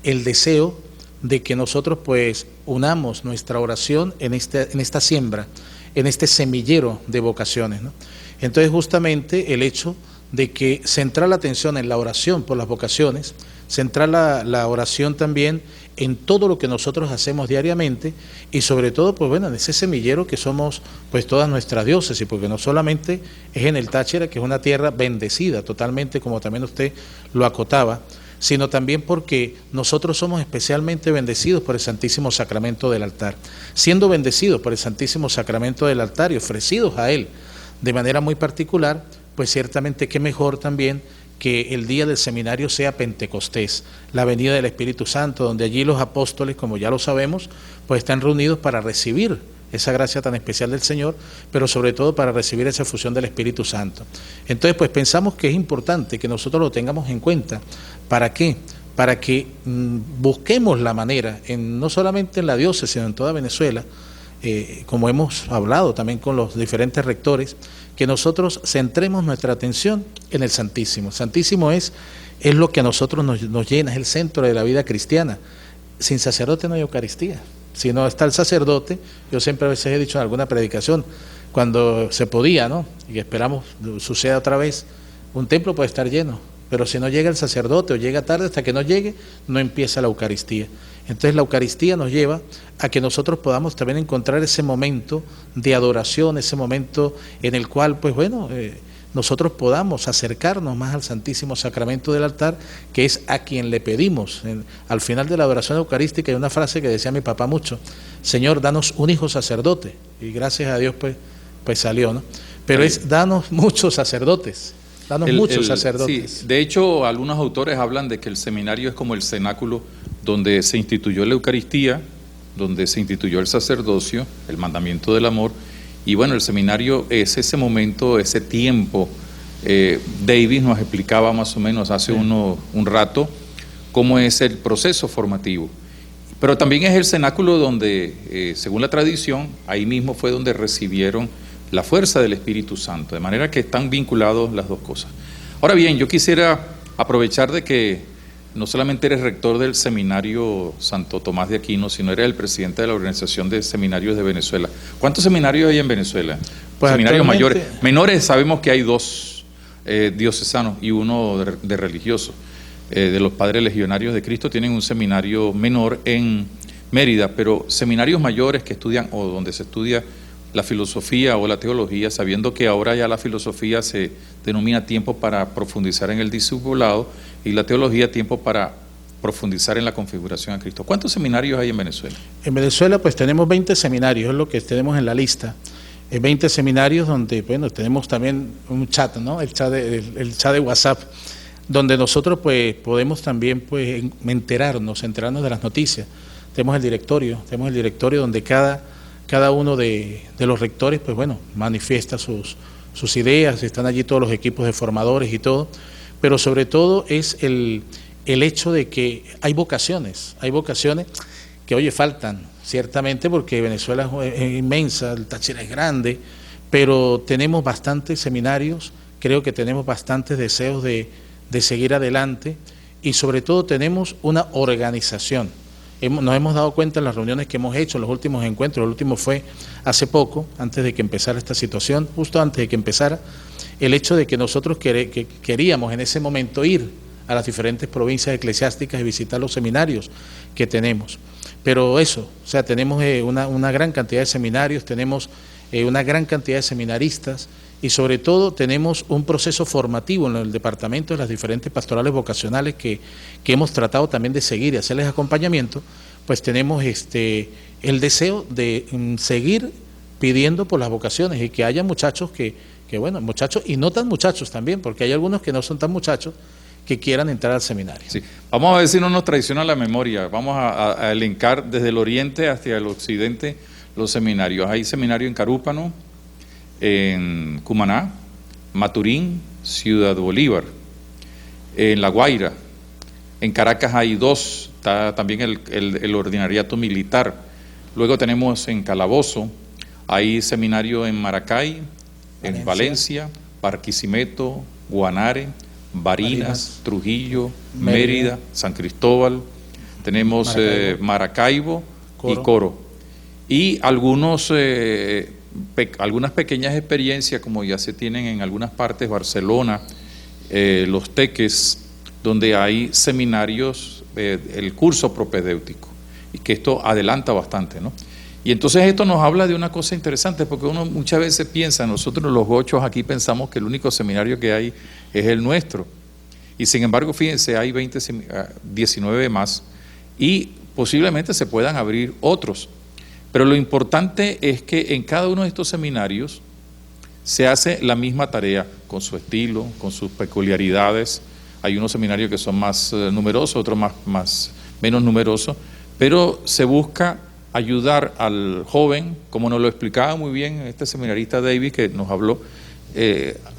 el deseo de que nosotros pues unamos nuestra oración en esta siembra, en este semillero de vocaciones, ¿no? Entonces justamente el hecho de que centrar la atención en la oración por las vocaciones, centrar la oración también en todo lo que nosotros hacemos diariamente y sobre todo, pues bueno, en ese semillero que somos pues todas nuestras diócesis, porque no solamente es en el Táchira, que es una tierra bendecida totalmente, como también usted lo acotaba, sino también porque nosotros somos especialmente bendecidos por el Santísimo Sacramento del altar. Siendo bendecidos por el Santísimo Sacramento del altar y ofrecidos a Él de manera muy particular, pues ciertamente qué mejor también que el día del seminario sea Pentecostés, la venida del Espíritu Santo, donde allí los apóstoles, como ya lo sabemos, pues están reunidos para recibir esa gracia tan especial del Señor, pero sobre todo para recibir esa fusión del Espíritu Santo. Entonces, pues pensamos que es importante que nosotros lo tengamos en cuenta. ¿Para qué? Para que busquemos la manera, no solamente en la diócesis, sino en toda Venezuela, como hemos hablado también con los diferentes rectores, que nosotros centremos nuestra atención en el Santísimo. El Santísimo es lo que a nosotros nos llena, es el centro de la vida cristiana. Sin sacerdote no hay Eucaristía. Si no está el sacerdote, yo siempre a veces he dicho en alguna predicación, cuando se podía, ¿no? Y esperamos suceda otra vez, un templo puede estar lleno, pero si no llega el sacerdote o llega tarde, hasta que no llegue, no empieza la Eucaristía. Entonces la Eucaristía nos lleva a que nosotros podamos también encontrar ese momento de adoración, ese momento en el cual, pues bueno, nosotros podamos acercarnos más al Santísimo Sacramento del altar, que es a quien le pedimos. Al final de la adoración eucarística hay una frase que decía mi papá mucho: Señor, danos un hijo sacerdote, y gracias a Dios pues salió, ¿no? Pero es danos muchos sacerdotes. Danos muchos sacerdotes. Sí, de hecho, algunos autores hablan de que el seminario es como el cenáculo donde se instituyó la Eucaristía, donde se instituyó el sacerdocio, el mandamiento del amor, y bueno, el seminario es ese momento, ese tiempo. David nos explicaba más o menos hace un rato cómo es el proceso formativo. Pero también es el cenáculo donde, según la tradición, ahí mismo fue donde recibieron la fuerza del Espíritu Santo, de manera que están vinculados las dos cosas. Ahora bien, yo quisiera aprovechar de que no solamente eres rector del Seminario Santo Tomás de Aquino, sino eres el presidente de la Organización de Seminarios de Venezuela. ¿Cuántos seminarios hay en Venezuela? Pues seminarios actualmente... mayores. Menores sabemos que hay 2 diocesanos y uno de religiosos. De los Padres Legionarios de Cristo tienen un seminario menor en Mérida, pero seminarios mayores que estudian o donde se estudia la filosofía o la teología, sabiendo que ahora ya la filosofía se denomina tiempo para profundizar en el discipulado y la teología tiempo para profundizar en la configuración a Cristo. ¿Cuántos seminarios hay en Venezuela? En Venezuela pues tenemos 20 seminarios, es lo que tenemos en la lista. 20 seminarios donde, bueno, tenemos también un chat, ¿no? El chat de WhatsApp, donde nosotros pues podemos también pues enterarnos de las noticias. Tenemos el directorio donde cada uno de los rectores pues bueno, manifiesta sus ideas, están allí todos los equipos de formadores y todo, pero sobre todo es el hecho de que hay vocaciones que oye faltan, ciertamente porque Venezuela es inmensa, el Táchira es grande, pero tenemos bastantes seminarios, creo que tenemos bastantes deseos de seguir adelante y sobre todo tenemos una organización. Nos hemos dado cuenta en las reuniones que hemos hecho, en los últimos encuentros, el último fue hace poco, antes de que empezara esta situación, justo antes de que empezara, el hecho de que nosotros queríamos en ese momento ir a las diferentes provincias eclesiásticas y visitar los seminarios que tenemos. Pero eso, o sea, tenemos una gran cantidad de seminarios, tenemos una gran cantidad de seminaristas, y sobre todo tenemos un proceso formativo en el departamento de las diferentes pastorales vocacionales que hemos tratado también de seguir y hacerles acompañamiento, pues tenemos el deseo de seguir pidiendo por las vocaciones y que haya muchachos que bueno, muchachos y no tan muchachos también, porque hay algunos que no son tan muchachos que quieran entrar al seminario. Sí. Vamos a ver si no nos traiciona la memoria, vamos a elencar desde el oriente hacia el occidente los seminarios. Hay seminario en Carúpano, en Cumaná, Maturín, Ciudad Bolívar, en La Guaira, en Caracas hay 2, está también el ordinariato militar, luego tenemos en Calabozo, hay seminario en Maracay, en Valencia, Barquisimeto, Guanare, Barinas, Trujillo, Mérida, San Cristóbal, tenemos Maracaibo y Coro, y algunas pequeñas experiencias como ya se tienen en algunas partes, Barcelona, Los Teques, donde hay seminarios, el curso propedéutico, y que esto adelanta bastante, ¿no? Y entonces esto nos habla de una cosa interesante, porque uno muchas veces piensa, nosotros los gochos aquí pensamos que el único seminario que hay es el nuestro, y sin embargo, fíjense, hay 19 más, y posiblemente se puedan abrir otros. Pero lo importante es que en cada uno de estos seminarios se hace la misma tarea, con su estilo, con sus peculiaridades. Hay unos seminarios que son más numerosos, otros menos numerosos, pero se busca ayudar al joven, como nos lo explicaba muy bien este seminarista David, que nos habló,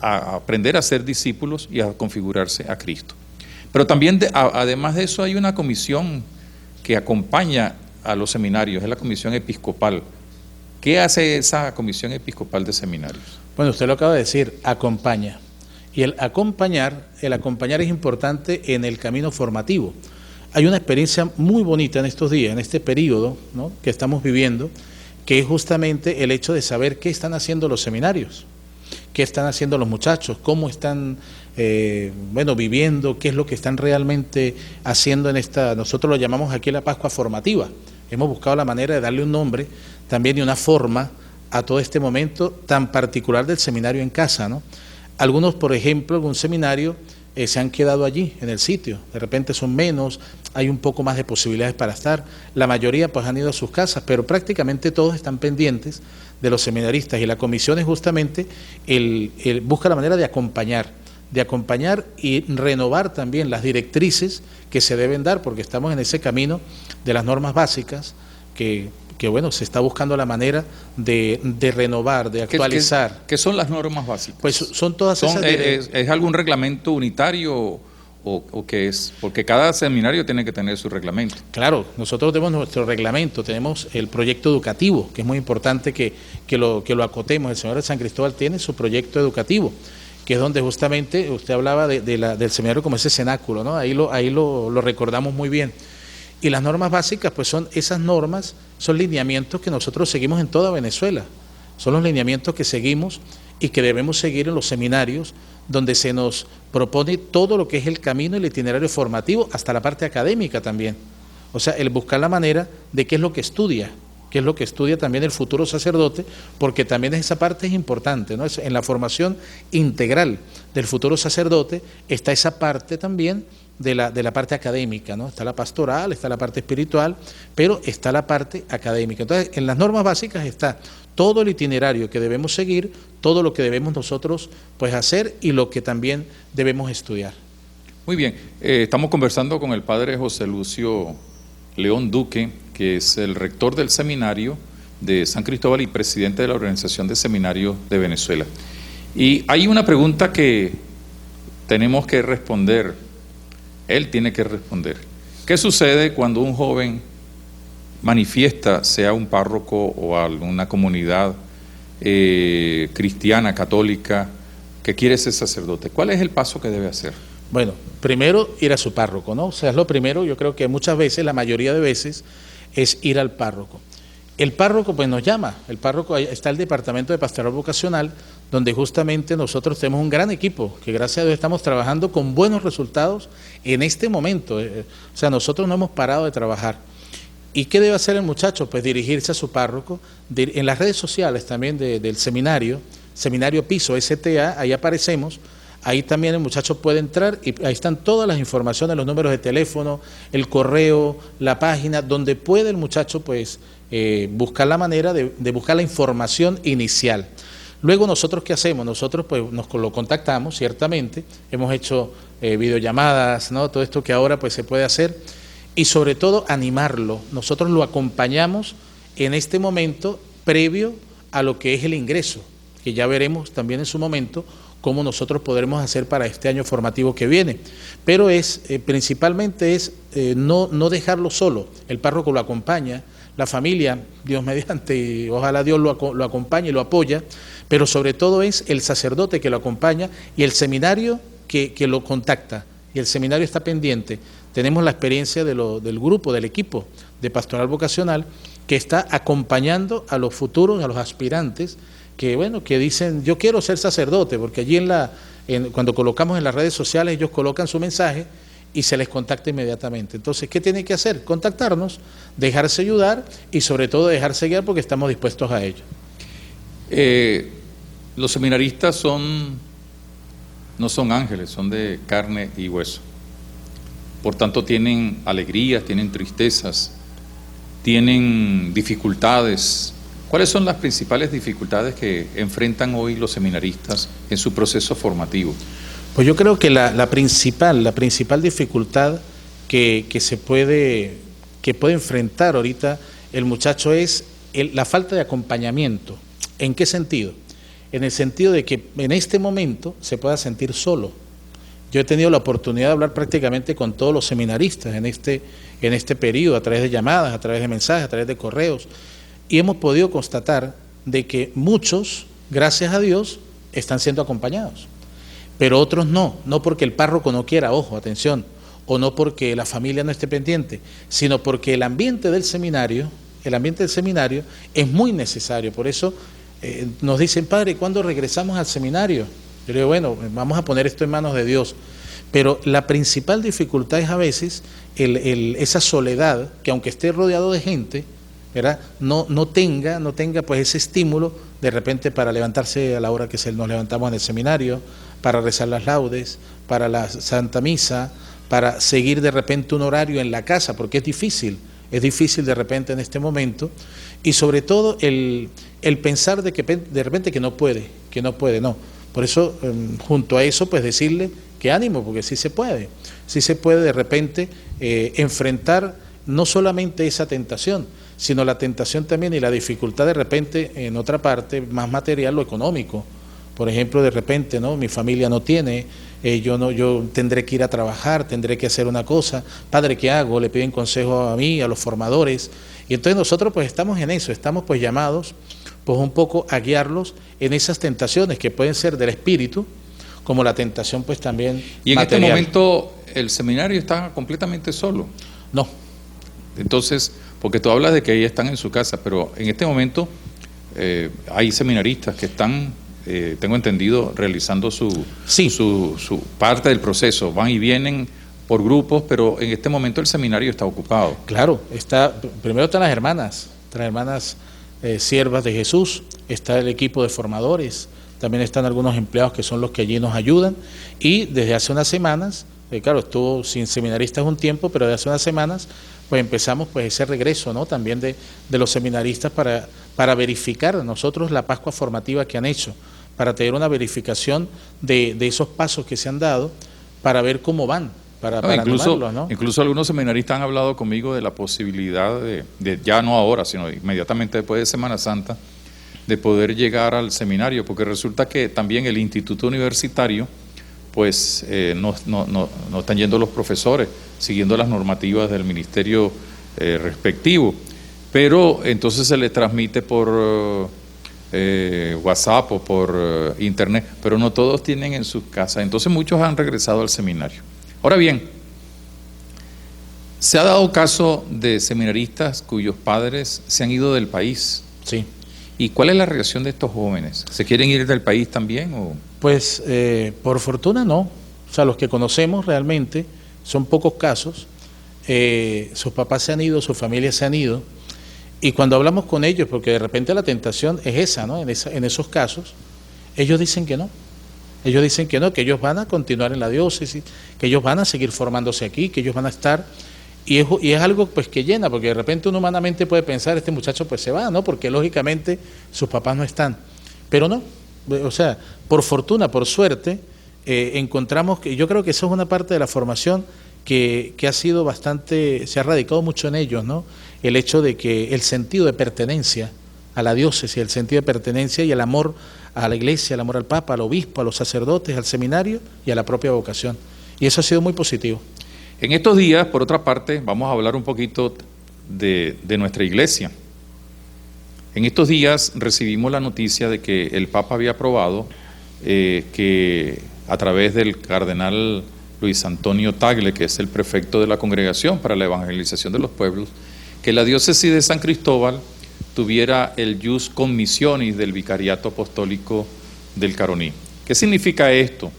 a aprender a ser discípulos y a configurarse a Cristo. Pero también, además de eso, hay una comisión que acompaña a los seminarios, es la comisión episcopal. ¿Qué hace esa comisión episcopal de seminarios? Bueno, usted lo acaba de decir, acompaña. Y el acompañar es importante en el camino formativo. Hay una experiencia muy bonita en estos días, en este periodo, ¿no?, que estamos viviendo, que es justamente el hecho de saber qué están haciendo los seminarios, qué están haciendo los muchachos, cómo están viviendo, qué es lo que están realmente haciendo en esta, nosotros lo llamamos aquí la Pascua formativa. Hemos buscado la manera de darle un nombre también y una forma a todo este momento tan particular del seminario en casa, ¿no? Algunos, por ejemplo, algún seminario se han quedado allí, en el sitio, de repente son menos, hay un poco más de posibilidades para estar, la mayoría pues han ido a sus casas, pero prácticamente todos están pendientes de los seminaristas y la comisión es justamente busca la manera de acompañar y renovar también las directrices que se deben dar, porque estamos en ese camino de las normas básicas que bueno, se está buscando la manera de renovar, de actualizar. ¿Qué son las normas básicas? Pues son todas esas ¿Es algún reglamento unitario o qué es? Porque cada seminario tiene que tener su reglamento. Claro, nosotros tenemos nuestro reglamento, tenemos el proyecto educativo, que es muy importante que lo acotemos. El seminario de San Cristóbal tiene su proyecto educativo, que es donde justamente usted hablaba del seminario como ese cenáculo, ¿no? Ahí lo recordamos muy bien. Y las normas básicas, pues son esas normas, son lineamientos que nosotros seguimos en toda Venezuela. Son los lineamientos que seguimos y que debemos seguir en los seminarios, donde se nos propone todo lo que es el camino y el itinerario formativo, hasta la parte académica también. O sea, el buscar la manera de qué es lo que estudia también el futuro sacerdote, porque también esa parte es importante, ¿no? En la formación integral del futuro sacerdote está esa parte también de la parte académica, ¿no? Está la pastoral, está la parte espiritual, pero está la parte académica. Entonces, en las normas básicas está todo el itinerario que debemos seguir, todo lo que debemos nosotros pues hacer y lo que también debemos estudiar. Muy bien, estamos conversando con el padre José Lucio León Duque, que es el rector del seminario de San Cristóbal y presidente de la Organización de Seminarios de Venezuela. Y hay una pregunta que tenemos que responder, él tiene que responder. ¿Qué sucede cuando un joven manifiesta, sea un párroco o alguna comunidad cristiana, católica, que quiere ser sacerdote? ¿Cuál es el paso que debe hacer? Bueno, primero ir a su párroco, ¿no? O sea, es lo primero, yo creo que muchas veces, la mayoría de veces, es ir al párroco. El párroco pues nos llama, el párroco, está el departamento de pastoral vocacional, donde justamente nosotros tenemos un gran equipo, que gracias a Dios estamos trabajando con buenos resultados en este momento. O sea, nosotros no hemos parado de trabajar. ¿Y qué debe hacer el muchacho? Pues dirigirse a su párroco, en las redes sociales también del seminario, Seminario Piso STA, ahí aparecemos. Ahí también el muchacho puede entrar y ahí están todas las informaciones, los números de teléfono, el correo, la página, donde puede el muchacho pues buscar la manera de buscar la información inicial. Luego nosotros, ¿qué hacemos? Nosotros pues lo contactamos, ciertamente, hemos hecho videollamadas, ¿no? Todo esto que ahora pues se puede hacer, y sobre todo animarlo. Nosotros lo acompañamos en este momento previo a lo que es el ingreso, que ya veremos también en su momento cómo nosotros podremos hacer para este año formativo que viene. Pero principalmente no dejarlo solo, el párroco lo acompaña, la familia, Dios mediante, y ojalá Dios lo acompañe y lo apoya, pero sobre todo es el sacerdote que lo acompaña y el seminario que lo contacta, y el seminario está pendiente. Tenemos la experiencia del grupo, del equipo de pastoral vocacional, que está acompañando a los futuros, a los aspirantes, que dicen, yo quiero ser sacerdote, porque allí cuando colocamos en las redes sociales, ellos colocan su mensaje y se les contacta inmediatamente. Entonces, ¿qué tienen que hacer? Contactarnos, dejarse ayudar y sobre todo dejarse guiar, porque estamos dispuestos a ello. Los seminaristas no son ángeles, son de carne y hueso. Por tanto, tienen alegrías, tienen tristezas, tienen dificultades. ¿Cuáles son las principales dificultades que enfrentan hoy los seminaristas en su proceso formativo? Pues yo creo que la principal dificultad que puede enfrentar ahorita el muchacho es la falta de acompañamiento. ¿En qué sentido? En el sentido de que en este momento se pueda sentir solo. Yo he tenido la oportunidad de hablar prácticamente con todos los seminaristas en este periodo, a través de llamadas, a través de mensajes, a través de correos, y hemos podido constatar de que muchos, gracias a Dios, están siendo acompañados, pero otros no porque el párroco no quiera, ojo, atención, o no porque la familia no esté pendiente, sino porque el ambiente del seminario es muy necesario. Por eso nos dicen, padre, ¿cuándo regresamos al seminario? Yo le digo, bueno, vamos a poner esto en manos de Dios. Pero la principal dificultad es a veces esa soledad, que aunque esté rodeado de gente, ¿verdad? No tenga pues ese estímulo de repente para levantarse a la hora que nos levantamos en el seminario, para rezar las laudes, para la Santa Misa, para seguir de repente un horario en la casa, porque es difícil de repente en este momento, y sobre todo el pensar de repente que no puede, no. Por eso, junto a eso, pues decirle que ánimo, porque sí se puede de repente enfrentar no solamente esa tentación, sino la tentación también y la dificultad de repente en otra parte más material o económico. Por ejemplo, de repente, ¿no? Mi familia no tiene, yo tendré que ir a trabajar, tendré que hacer una cosa, padre, ¿qué hago? Le piden consejo a mí, a los formadores, y entonces nosotros pues estamos en eso, estamos pues llamados pues un poco a guiarlos en esas tentaciones que pueden ser del espíritu, como la tentación pues también y en material. este momento el seminario está completamente solo. No. Entonces, porque tú hablas de que ahí están en su casa, pero en este momento hay seminaristas que están, tengo entendido, realizando su parte del proceso, van y vienen por grupos, pero en este momento el seminario está ocupado. Claro, primero están las hermanas siervas de Jesús, está el equipo de formadores, también están algunos empleados que son los que allí nos ayudan, y desde hace unas semanas, claro, estuvo sin seminaristas un tiempo, pero desde hace unas semanas pues empezamos pues ese regreso, ¿no?, también de los seminaristas para verificar nosotros la Pascua formativa que han hecho, para tener una verificación de esos pasos que se han dado, para ver cómo van, para animarlos, ¿no? Incluso algunos seminaristas han hablado conmigo de la posibilidad de ya no ahora, sino inmediatamente después de Semana Santa, de poder llegar al seminario, porque resulta que también el instituto universitario, pues no están yendo los profesores, siguiendo las normativas del ministerio respectivo, pero entonces se les transmite por WhatsApp o por internet, pero no todos tienen en sus casas, entonces muchos han regresado al seminario. Ahora bien, se ha dado caso de seminaristas cuyos padres se han ido del país. Sí. ¿Y cuál es la reacción de estos jóvenes? ¿Se quieren ir del país también? Pues por fortuna no. O sea, los que conocemos realmente son pocos casos. Sus papás se han ido, sus familias se han ido. Y cuando hablamos con ellos, porque de repente la tentación es esa, ¿no? En esos casos, ellos dicen que no. Ellos dicen que no, que ellos van a continuar en la diócesis, que ellos van a seguir formándose aquí, que ellos van a estar. Y es algo pues que llena, porque de repente uno humanamente puede pensar, este muchacho pues se va, ¿no? Porque lógicamente sus papás no están. Pero no, o sea, por fortuna, por suerte, encontramos que yo creo que eso es una parte de la formación que ha sido bastante, se ha radicado mucho en ellos, ¿no? El hecho de que el sentido de pertenencia a la diócesis, el sentido de pertenencia y el amor a la iglesia, el amor al Papa, al obispo, a los sacerdotes, al seminario y a la propia vocación. Y eso ha sido muy positivo. En estos días, por otra parte, vamos a hablar un poquito de nuestra iglesia. En estos días recibimos la noticia de que el Papa había aprobado que a través del cardenal Luis Antonio Tagle, que es el prefecto de la Congregación para la Evangelización de los Pueblos, que la diócesis de San Cristóbal tuviera el ius commissionis del vicariato apostólico del Caroní. ¿Qué significa esto?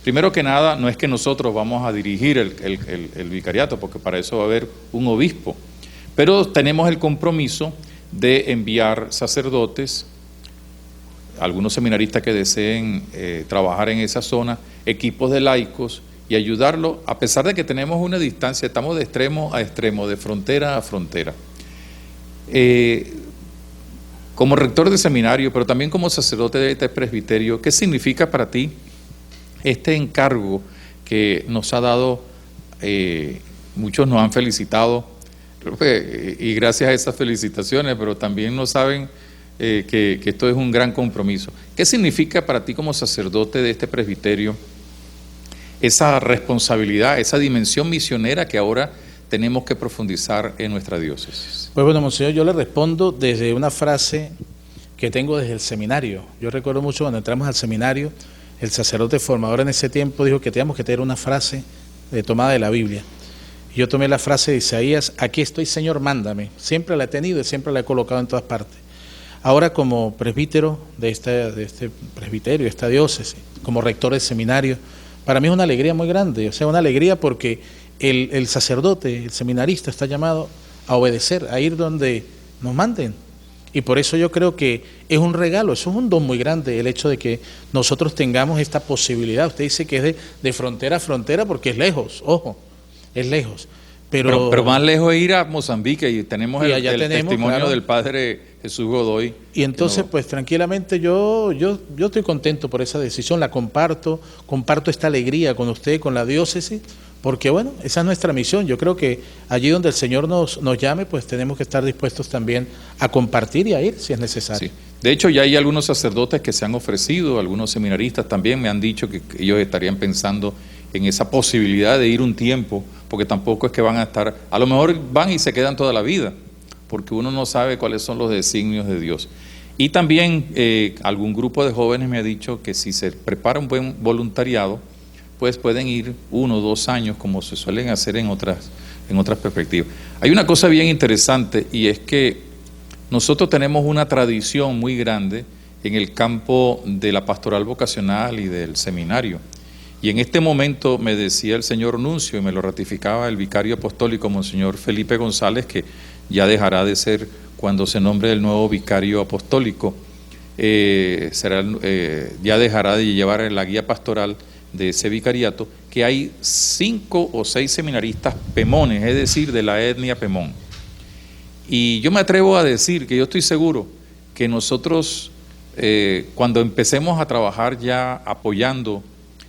Primero que nada, no es que nosotros vamos a dirigir el vicariato, porque para eso va a haber un obispo, pero tenemos el compromiso de enviar sacerdotes, algunos seminaristas que deseen trabajar en esa zona, equipos de laicos y ayudarlo, a pesar de que tenemos una distancia, estamos de extremo a extremo, de frontera a frontera. Como rector de seminario, pero también como sacerdote de este presbiterio, ¿qué significa para ti este encargo que nos ha dado? Muchos nos han felicitado, y gracias a esas felicitaciones, pero también no saben que esto es un gran compromiso. ¿Qué significa para ti como sacerdote de este presbiterio esa responsabilidad, esa dimensión misionera que ahora tenemos que profundizar en nuestra diócesis? Pues bueno, monseñor, yo le respondo desde una frase que tengo desde el seminario. Yo recuerdo mucho cuando entramos al seminario, el sacerdote formador en ese tiempo dijo que teníamos que tener una frase tomada de la Biblia. Yo tomé la frase de Isaías, aquí estoy, Señor, mándame. Siempre la he tenido y siempre la he colocado en todas partes. Ahora como presbítero de este presbiterio, de esta diócesis, como rector del seminario, para mí es una alegría muy grande, o sea, una alegría porque el sacerdote, el seminarista está llamado a obedecer, a ir donde nos manden. Y por eso yo creo que es un regalo, eso es un don muy grande, el hecho de que nosotros tengamos esta posibilidad. Usted dice que es de frontera a frontera porque es lejos, ojo, es lejos. Pero más lejos es ir a Mozambique y tenemos el testimonio, claro, del padre Jesús Godoy. Y entonces, pues tranquilamente yo estoy contento por esa decisión, la comparto esta alegría con usted, con la diócesis, porque bueno, esa es nuestra misión. Yo creo que allí donde el Señor nos llame, pues tenemos que estar dispuestos también a compartir y a ir si es necesario. Sí. De hecho, ya hay algunos sacerdotes que se han ofrecido, algunos seminaristas también me han dicho que ellos estarían pensando en esa posibilidad de ir un tiempo, porque tampoco es que van a estar, a lo mejor van y se quedan toda la vida, porque uno no sabe cuáles son los designios de Dios. Y también algún grupo de jóvenes me ha dicho que si se prepara un buen voluntariado, pues pueden ir 1 o 2 años, como se suelen hacer en otras perspectivas. Hay una cosa bien interesante, y es que nosotros tenemos una tradición muy grande en el campo de la pastoral vocacional y del seminario. Y en este momento me decía el señor nuncio, y me lo ratificaba el vicario apostólico, monseñor Felipe González, que ya dejará de ser cuando se nombre el nuevo vicario apostólico, ya dejará de llevar la guía pastoral de ese vicariato, que hay 5 o 6 seminaristas pemones, es decir, de la etnia pemón. Y yo me atrevo a decir que yo estoy seguro que nosotros, cuando empecemos a trabajar ya apoyando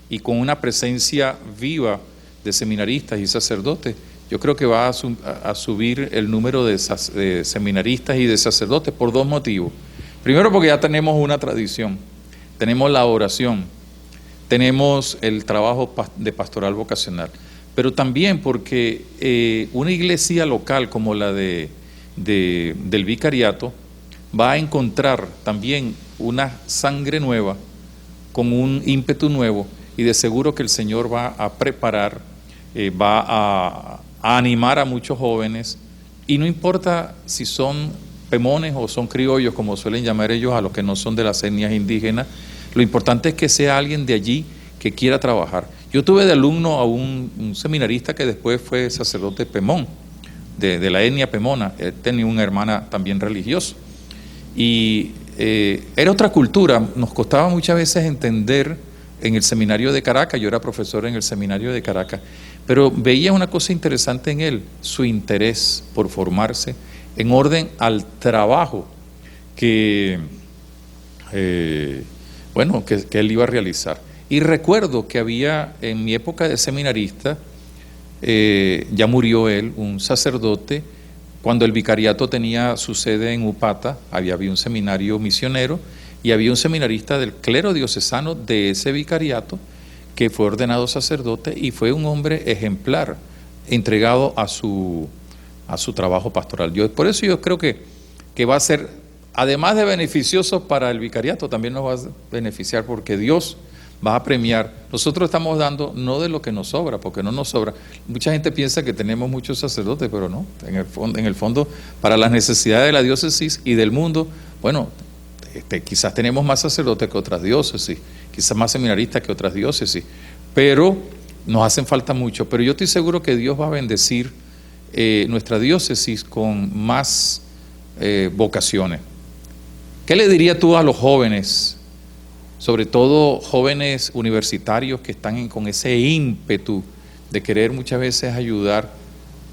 y con una presencia viva de seminaristas y sacerdotes, yo creo que va a subir el número de seminaristas y de sacerdotes por 2 motivos. Primero, porque ya tenemos una tradición, tenemos la oración, tenemos el trabajo de pastoral vocacional, pero también porque una iglesia local como la del vicariato va a encontrar también una sangre nueva, con un ímpetu nuevo, y de seguro que el Señor va a preparar, va a animar a muchos jóvenes, y no importa si son pemones o son criollos, como suelen llamar ellos a los que no son de las etnias indígenas, lo importante es que sea alguien de allí que quiera trabajar. Yo tuve de alumno a un seminarista que después fue sacerdote pemón, de la etnia pemona. Él tenía una hermana también religiosa. Y era otra cultura, nos costaba muchas veces entender en el seminario de Caracas, yo era profesor en el seminario de Caracas, pero veía una cosa interesante en él, su interés por formarse en orden al trabajo que él iba a realizar. Y recuerdo que había en mi época de seminarista, ya murió él, un sacerdote, cuando el vicariato tenía su sede en Upata, había un seminario misionero, y había un seminarista del clero diocesano de ese vicariato que fue ordenado sacerdote y fue un hombre ejemplar, entregado a su trabajo pastoral. Por eso yo creo que va a ser, además de beneficioso para el vicariato, también nos va a beneficiar porque Dios va a premiar. Nosotros estamos dando no de lo que nos sobra, porque no nos sobra. Mucha gente piensa que tenemos muchos sacerdotes, pero no. En el fondo, para las necesidades de la diócesis y del mundo, bueno, quizás tenemos más sacerdotes que otras diócesis, quizás más seminaristas que otras diócesis, pero nos hacen falta mucho. Pero yo estoy seguro que Dios va a bendecir nuestra diócesis con más vocaciones. ¿Qué le dirías tú a los jóvenes, sobre todo jóvenes universitarios que están con ese ímpetu de querer muchas veces ayudar?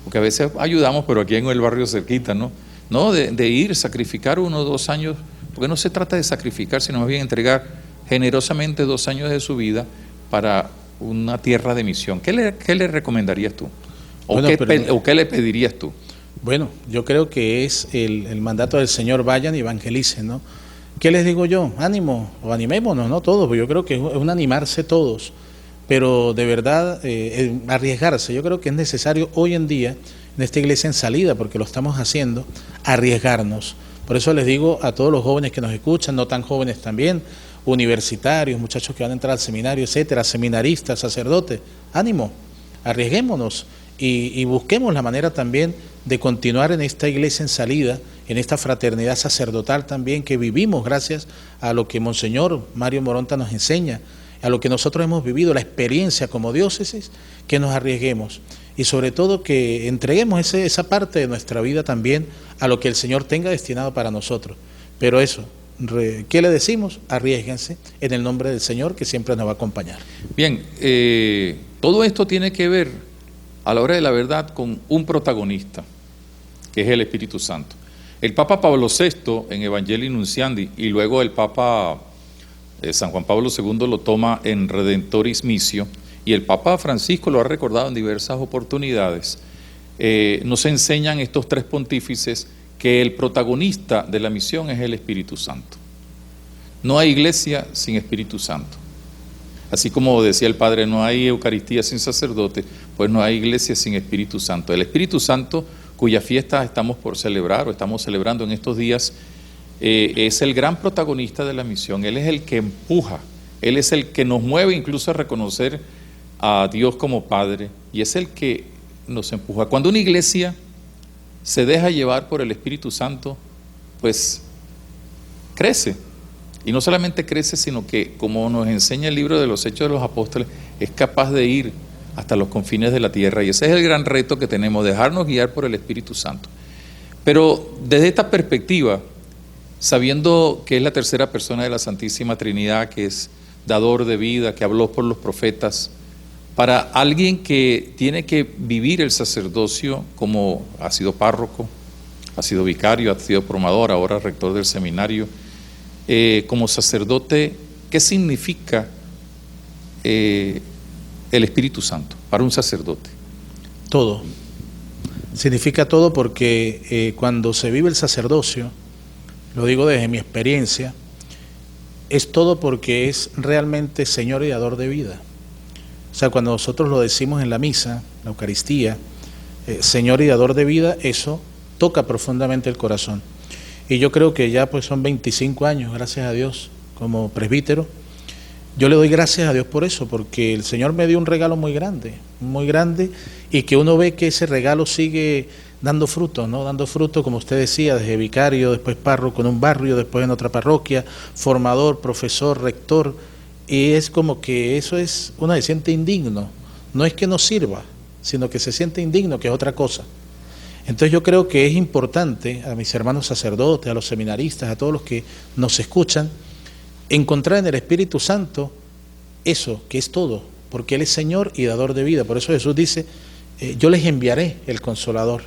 Porque a veces ayudamos, pero aquí en el barrio cerquita, ¿no? No, de ir, sacrificar 1 o 2 años, porque no se trata de sacrificar, sino más bien entregar generosamente 2 años de su vida para una tierra de misión. ¿Qué le recomendarías tú? ¿O qué le pedirías tú? Bueno, yo creo que es el mandato del Señor, vayan y evangelicen, ¿no? ¿Qué les digo yo? Ánimo, o animémonos, ¿no? Todos, porque yo creo que es un animarse todos, pero de verdad arriesgarse. Yo creo que es necesario hoy en día, en esta iglesia en salida, porque lo estamos haciendo, arriesgarnos. Por eso les digo a todos los jóvenes que nos escuchan, no tan jóvenes también, universitarios, muchachos que van a entrar al seminario, etcétera, seminaristas, sacerdotes, ánimo, arriesguémonos y busquemos la manera también de continuar en esta iglesia en salida, en esta fraternidad sacerdotal también que vivimos gracias a lo que Monseñor Mario Moronta nos enseña, a lo que nosotros hemos vivido, la experiencia como diócesis, que nos arriesguemos y sobre todo que entreguemos esa parte de nuestra vida también a lo que el Señor tenga destinado para nosotros. Pero eso, ¿qué le decimos? Arriésguense en el nombre del Señor que siempre nos va a acompañar. Bien, todo esto tiene que ver a la hora de la verdad con un protagonista, que es el Espíritu Santo. El Papa Pablo VI en Evangelii Nunciandi y luego el Papa San Juan Pablo II lo toma en Redentoris Missio, y el Papa Francisco lo ha recordado en diversas oportunidades. Nos enseñan estos 3 pontífices que el protagonista de la misión es el Espíritu Santo. No hay iglesia sin Espíritu Santo. Así como decía el Padre, no hay Eucaristía sin sacerdote, pues no hay iglesia sin Espíritu Santo. El Espíritu Santo, cuya fiesta estamos por celebrar o estamos celebrando en estos días, es el gran protagonista de la misión. Él es el que empuja, Él es el que nos mueve incluso a reconocer a Dios como Padre, y es el que nos empuja. Cuando una iglesia se deja llevar por el Espíritu Santo, pues crece. Y no solamente crece, sino que, como nos enseña el libro de los Hechos de los Apóstoles, es capaz de ir hasta los confines de la tierra. Y ese es el gran reto que tenemos, dejarnos guiar por el Espíritu Santo. Pero desde esta perspectiva, sabiendo que es la tercera persona de la Santísima Trinidad, que es dador de vida, que habló por los profetas, para alguien que tiene que vivir el sacerdocio, como ha sido párroco, ha sido vicario, ha sido promador, ahora rector del seminario, como sacerdote, ¿qué significa el Espíritu Santo para un sacerdote? Todo. Significa todo porque cuando se vive el sacerdocio, lo digo desde mi experiencia, es todo porque es realmente Señor y dador de vida. O sea, cuando nosotros lo decimos en la misa, la Eucaristía, Señor y dador de vida, eso toca profundamente el corazón. Y yo creo que ya pues son 25 años, gracias a Dios, como presbítero. Yo le doy gracias a Dios por eso, porque el Señor me dio un regalo muy grande, y que uno ve que ese regalo sigue dando fruto, ¿no? Dando fruto, como usted decía, desde vicario, después párroco en un barrio, después en otra parroquia, formador, profesor, rector, y es como que eso es, uno se siente indigno. No es que no sirva, sino que se siente indigno, que es otra cosa. Entonces yo creo que es importante a mis hermanos sacerdotes, a los seminaristas, a todos los que nos escuchan, encontrar en el Espíritu Santo eso, que es todo, porque Él es Señor y dador de vida. Por eso Jesús dice, yo les enviaré el Consolador,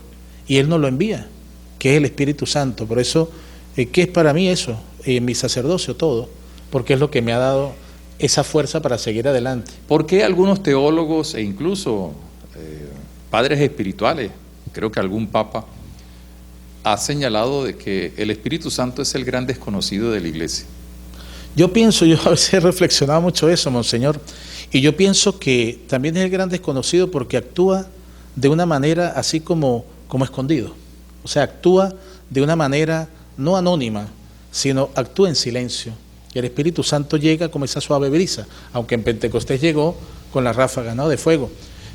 y Él nos lo envía, que es el Espíritu Santo. Por eso, ¿qué es para mí eso? Mi sacerdocio, todo, porque es lo que me ha dado esa fuerza para seguir adelante. ¿Por qué algunos teólogos e incluso padres espirituales, creo que algún papa, ha señalado de que el Espíritu Santo es el gran desconocido de la iglesia? Yo pienso, yo a veces he reflexionado mucho eso, Monseñor, y yo pienso que también es el gran desconocido porque actúa de una manera así como escondido. O sea, actúa de una manera no anónima, sino actúa en silencio. Y el Espíritu Santo llega como esa suave brisa, aunque en Pentecostés llegó con las ráfagas, ¿no?, de fuego.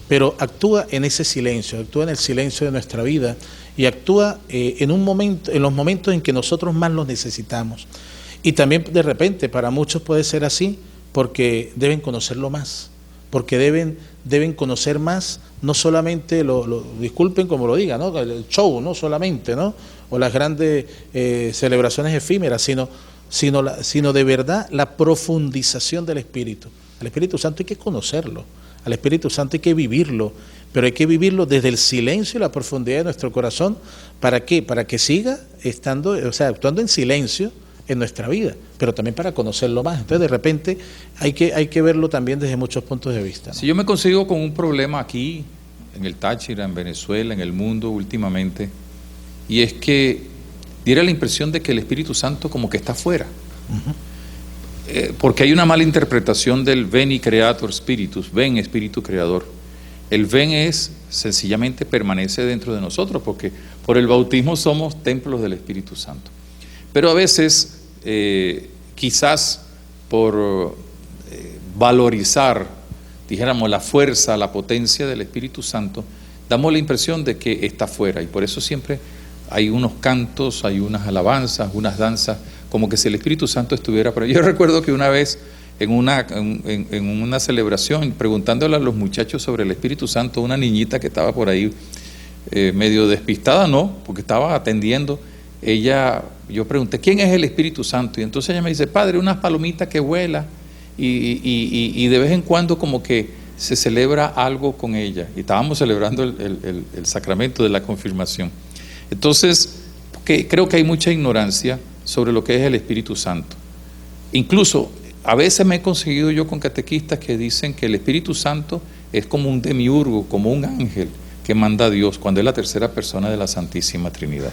Pero actúa en ese silencio, actúa en el silencio de nuestra vida y actúa en los momentos en que nosotros más los necesitamos. Y también de repente para muchos puede ser así porque deben conocerlo más, porque deben conocer más, no solamente disculpen como lo diga, ¿no?, el show, no solamente, ¿no?, o las grandes celebraciones efímeras, sino de verdad la profundización del Espíritu. Al Espíritu Santo hay que conocerlo. Al Espíritu Santo hay que vivirlo, pero hay que vivirlo desde el silencio y la profundidad de nuestro corazón. ¿Para qué? Para que siga estando, o sea, actuando en silencio en nuestra vida, pero también para conocerlo más. Entonces, de repente, hay que verlo también desde muchos puntos de vista, ¿no? Si yo me consigo con un problema aquí, en el Táchira, en Venezuela, en el mundo últimamente, y es que diera la impresión de que el Espíritu Santo como que está afuera. Porque hay una mala interpretación del Veni Creator Spiritus, ven Espíritu Creador. El ven es sencillamente permanece dentro de nosotros, porque por el bautismo somos templos del Espíritu Santo. Pero a veces, quizás por valorizar, dijéramos, la fuerza, la potencia del Espíritu Santo, damos la impresión de que está afuera, y por eso siempre hay unos cantos, hay unas alabanzas, unas danzas, como que si el Espíritu Santo estuviera por ahí. Yo recuerdo que una vez en una celebración, preguntándole a los muchachos sobre el Espíritu Santo, una niñita que estaba por ahí medio despistada, no, porque estaba atendiendo, yo pregunté, ¿quién es el Espíritu Santo? Y entonces ella me dice, padre, unas palomitas que vuela, y de vez en cuando como que se celebra algo con ella, y estábamos celebrando el sacramento de la confirmación. Entonces, creo que hay mucha ignorancia sobre lo que es el Espíritu Santo. Incluso, a veces me he conseguido yo con catequistas que dicen que el Espíritu Santo es como un demiurgo, como un ángel que manda a Dios, cuando es la tercera persona de la Santísima Trinidad.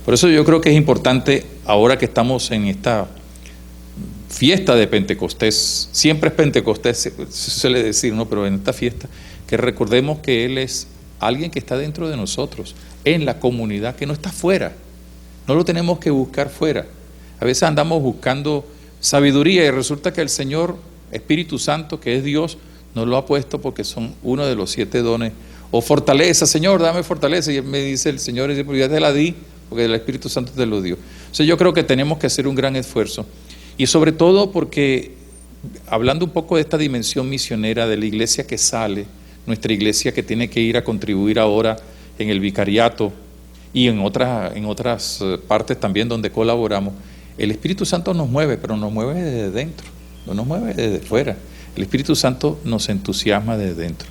Por eso yo creo que es importante, ahora que estamos en esta fiesta de Pentecostés. Siempre es Pentecostés, se suele decir, ¿no? Pero en esta fiesta, que recordemos que Él es alguien que está dentro de nosotros, en la comunidad, que no está fuera. No lo tenemos que buscar fuera. A veces andamos buscando sabiduría y resulta que el Señor, Espíritu Santo, que es Dios, nos lo ha puesto porque son uno de los 7 dones. O fortaleza, Señor, dame fortaleza. Y me dice el Señor, pues ya te la di, porque el Espíritu Santo te lo dio. O sea, yo creo que tenemos que hacer un gran esfuerzo. Y sobre todo porque, hablando un poco de esta dimensión misionera de la iglesia que sale, nuestra iglesia que tiene que ir a contribuir ahora en el vicariato y en otras partes también donde colaboramos, el Espíritu Santo nos mueve, pero nos mueve desde dentro, no nos mueve desde fuera. El Espíritu Santo nos entusiasma desde dentro.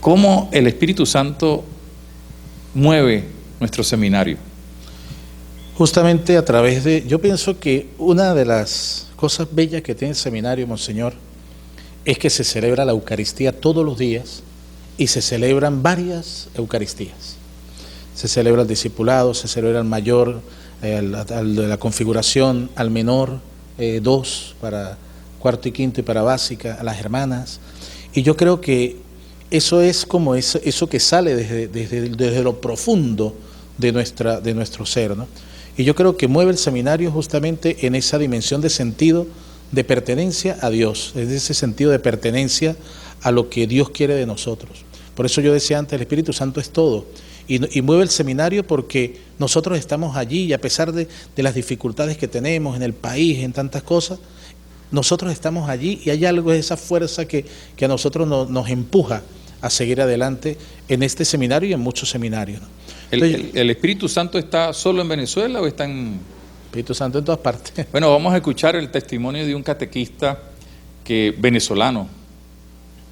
¿Cómo el Espíritu Santo mueve nuestro seminario? Justamente a través de, yo pienso que una de las cosas bellas que tiene el seminario, Monseñor, es que se celebra la Eucaristía todos los días y se celebran varias Eucaristías. Se celebra el discipulado, se celebra el mayor, al de la configuración, al menor, 2 para cuarto y quinto y para básica, a las hermanas. Y yo creo que eso es como eso que sale desde lo profundo de nuestro ser, ¿no? Y yo creo que mueve el seminario justamente en esa dimensión de sentido de pertenencia a Dios, es ese sentido de pertenencia a lo que Dios quiere de nosotros. Por eso yo decía antes, el Espíritu Santo es todo. Y mueve el seminario porque nosotros estamos allí y a pesar de las dificultades que tenemos en el país, en tantas cosas, nosotros estamos allí y hay algo de esa fuerza que a nosotros nos empuja a seguir adelante en este seminario y en muchos seminarios, ¿no? Entonces, ¿El Espíritu Santo está solo en Venezuela o está en...? Espíritu Santo en todas partes. Bueno, vamos a escuchar el testimonio de un catequista venezolano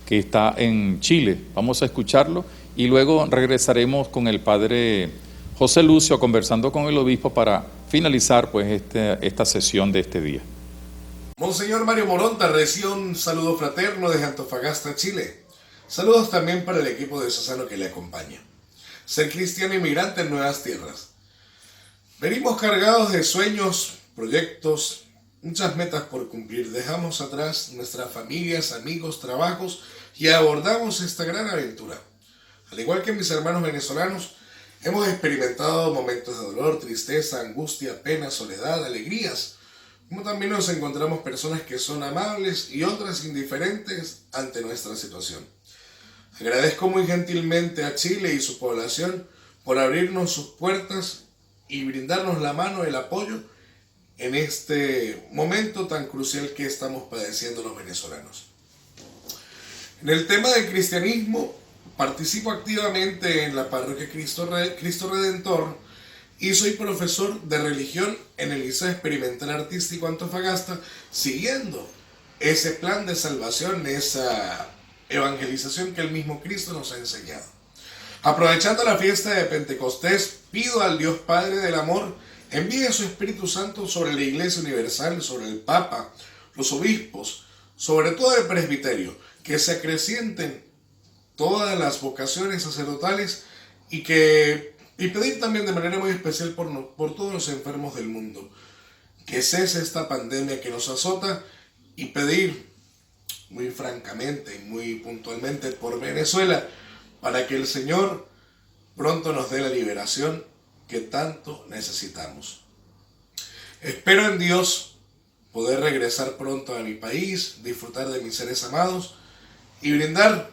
que está en Chile. Vamos a escucharlo y luego regresaremos con el padre José Lucio conversando con el obispo para finalizar pues esta sesión de este día. Monseñor Mario Moronta recibe un saludo fraterno desde Antofagasta, Chile. Saludos también para el equipo diocesano que le acompaña. Ser cristiano inmigrante en nuevas tierras. Venimos cargados de sueños, proyectos, muchas metas por cumplir. Dejamos atrás nuestras familias, amigos, trabajos y abordamos esta gran aventura. Al igual que mis hermanos venezolanos, hemos experimentado momentos de dolor, tristeza, angustia, pena, soledad, alegrías. Como también nos encontramos personas que son amables y otras indiferentes ante nuestra situación. Agradezco muy gentilmente a Chile y su población por abrirnos sus puertas y brindarnos la mano, el apoyo en este momento tan crucial que estamos padeciendo los venezolanos. En el tema del cristianismo, participo activamente en la parroquia Cristo Redentor y soy profesor de religión en el Liceo Experimental Artístico Antofagasta, siguiendo ese plan de salvación, esa evangelización que el mismo Cristo nos ha enseñado. Aprovechando la fiesta de Pentecostés, pido al Dios Padre del Amor envíe su Espíritu Santo sobre la Iglesia Universal, sobre el Papa, los obispos, sobre todo el presbiterio, que se acrecienten todas las vocaciones sacerdotales y pedir también de manera muy especial por todos los enfermos del mundo, que cese esta pandemia que nos azota y pedir muy francamente y muy puntualmente por Venezuela para que el Señor pronto nos dé la liberación que tanto necesitamos. Espero en Dios poder regresar pronto a mi país, disfrutar de mis seres amados y brindar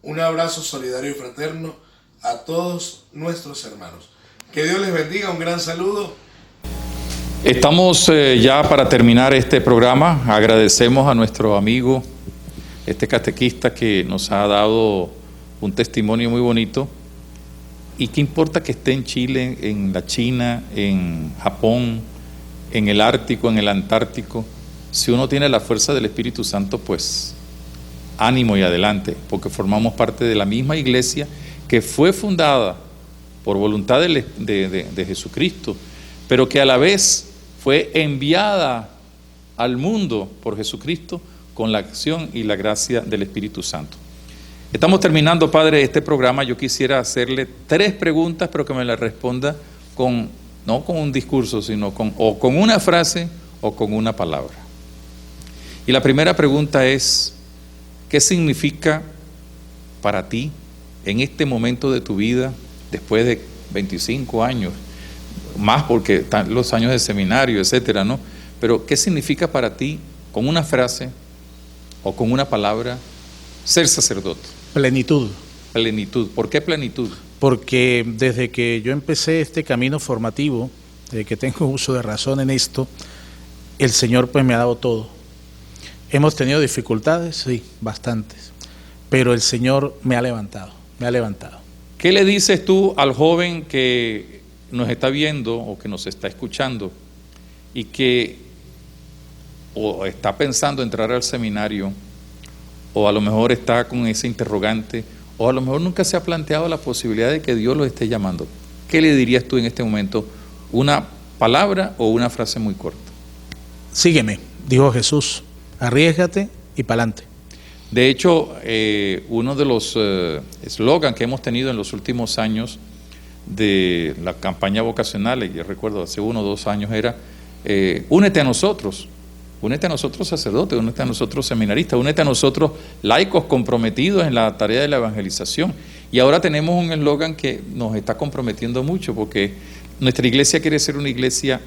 un abrazo solidario y fraterno a todos nuestros hermanos. Que Dios les bendiga, un gran saludo. Estamos ya para terminar este programa. Agradecemos a nuestro amigo, este catequista que nos ha dado un testimonio muy bonito. ¿Y qué importa que esté en Chile, en la China, en Japón, en el Ártico, en el Antártico? Si uno tiene la fuerza del Espíritu Santo, pues ánimo y adelante, porque formamos parte de la misma iglesia que fue fundada por voluntad de Jesucristo, pero que a la vez fue enviada al mundo por Jesucristo con la acción y la gracia del Espíritu Santo. Estamos terminando, Padre, este programa. Yo quisiera hacerle 3 preguntas, pero que me las responda no con un discurso, sino con una frase o con una palabra. Y la primera pregunta es, ¿qué significa para ti en este momento de tu vida, después de 25 años, más porque están los años de seminario, etcétera, ¿no? Pero ¿qué significa para ti, con una frase o con una palabra, ser sacerdote? Plenitud. Plenitud. ¿Por qué plenitud? Porque desde que yo empecé este camino formativo, desde que tengo uso de razón en esto, el Señor pues me ha dado todo. Hemos tenido dificultades, sí, bastantes, pero el Señor me ha levantado, me ha levantado. ¿Qué le dices tú al joven que nos está viendo o que nos está escuchando y que o está pensando entrar al seminario, o a lo mejor está con ese interrogante, o a lo mejor nunca se ha planteado la posibilidad de que Dios lo esté llamando? ¿Qué le dirías tú en este momento? ¿Una palabra o una frase muy corta? Sígueme, dijo Jesús, arriésgate y pa'lante. De hecho, uno de los eslogans que hemos tenido en los últimos años de la campaña vocacional, y yo recuerdo hace 1 o 2 años, era únete a nosotros sacerdotes, únete a nosotros seminaristas, únete a nosotros laicos comprometidos en la tarea de la evangelización. Y ahora tenemos un eslogan que nos está comprometiendo mucho, porque nuestra iglesia quiere ser una iglesia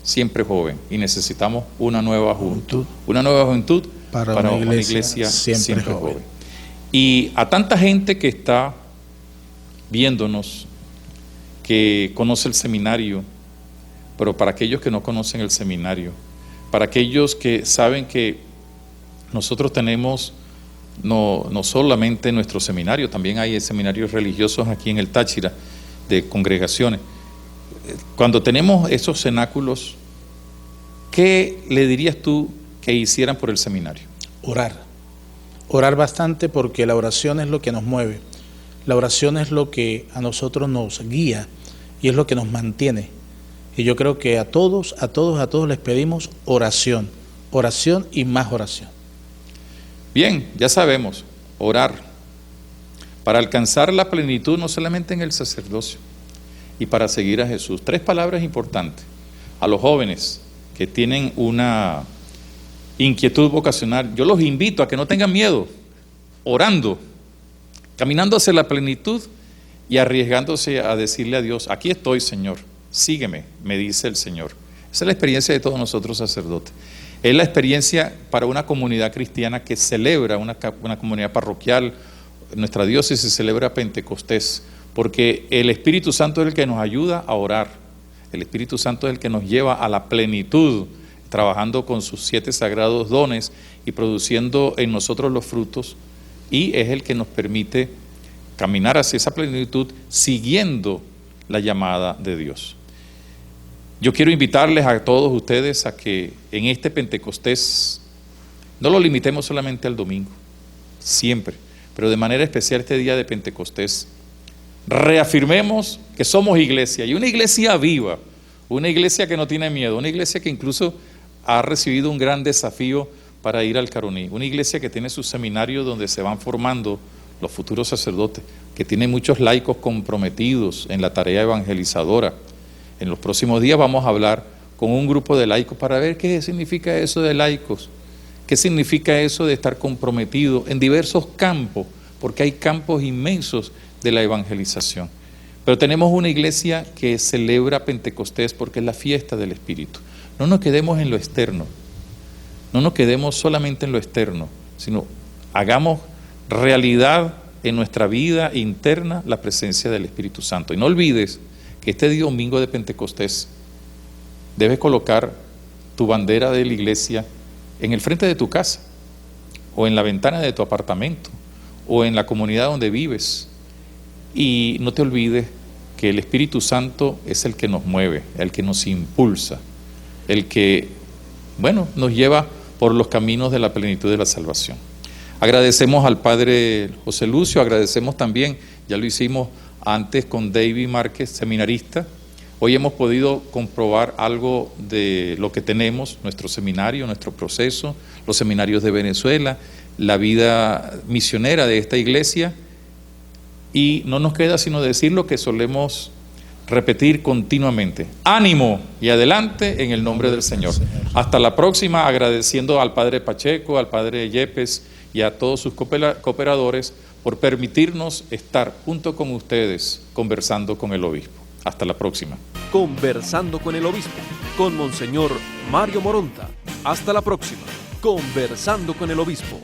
siempre joven y necesitamos una nueva juventud para una iglesia siempre joven. Y a tanta gente que está viéndonos, que conoce el seminario, pero para aquellos que no conocen el seminario, para aquellos que saben que nosotros tenemos no solamente nuestro seminario, también hay seminarios religiosos aquí en el Táchira, de congregaciones. Cuando tenemos esos cenáculos, ¿qué le dirías tú que hicieran por el seminario? Orar bastante, porque la oración es lo que nos mueve, la oración es lo que a nosotros nos guía y es lo que nos mantiene. Y yo creo que a todos les pedimos oración y más oración. Bien, ya sabemos, orar para alcanzar la plenitud no solamente en el sacerdocio y para seguir a Jesús. 3 palabras importantes a los jóvenes que tienen una inquietud vocacional. Yo los invito a que no tengan miedo, orando, caminando hacia la plenitud y arriesgándose a decirle a Dios, aquí estoy, Señor, sígueme, me dice el Señor. Esa es la experiencia de todos nosotros sacerdotes. Es la experiencia para una comunidad cristiana que celebra, una comunidad parroquial. Nuestra diócesis celebra Pentecostés, porque el Espíritu Santo es el que nos ayuda a orar. El Espíritu Santo es el que nos lleva a la plenitud, trabajando con sus 7 sagrados dones y produciendo en nosotros los frutos, y es el que nos permite caminar hacia esa plenitud siguiendo la llamada de Dios. Yo quiero invitarles a todos ustedes a que en este Pentecostés no lo limitemos solamente al domingo, siempre, pero de manera especial este día de Pentecostés, reafirmemos que somos iglesia, y una iglesia viva, una iglesia que no tiene miedo, una iglesia que incluso ha recibido un gran desafío para ir al Caroní, una iglesia que tiene su seminario donde se van formando los futuros sacerdotes, que tiene muchos laicos comprometidos en la tarea evangelizadora. En los próximos días vamos a hablar con un grupo de laicos para ver qué significa eso de laicos, qué significa eso de estar comprometido en diversos campos, porque hay campos inmensos de la evangelización. Pero tenemos una iglesia que celebra Pentecostés porque es la fiesta del Espíritu. No nos quedemos en lo externo, no nos quedemos solamente en lo externo, sino hagamos realidad en nuestra vida interna la presencia del Espíritu Santo. Y no olvides que este domingo de Pentecostés debes colocar tu bandera de la iglesia en el frente de tu casa, o en la ventana de tu apartamento, o en la comunidad donde vives. Y no te olvides que el Espíritu Santo es el que nos mueve, el que nos impulsa, el que, nos lleva por los caminos de la plenitud de la salvación. Agradecemos al Padre José Lucio, agradecemos también, ya lo hicimos antes con David Márquez, seminarista. Hoy hemos podido comprobar algo de lo que tenemos, nuestro seminario, nuestro proceso, los seminarios de Venezuela, la vida misionera de esta iglesia, y no nos queda sino decir lo que solemos repetir continuamente: ánimo y adelante en el nombre del Señor. Hasta la próxima, agradeciendo al Padre Pacheco, al Padre Yepes y a todos sus cooperadores por permitirnos estar junto con ustedes conversando con el obispo. Hasta la próxima. Conversando con el obispo, con Monseñor Mario Moronta. Hasta la próxima. Conversando con el obispo.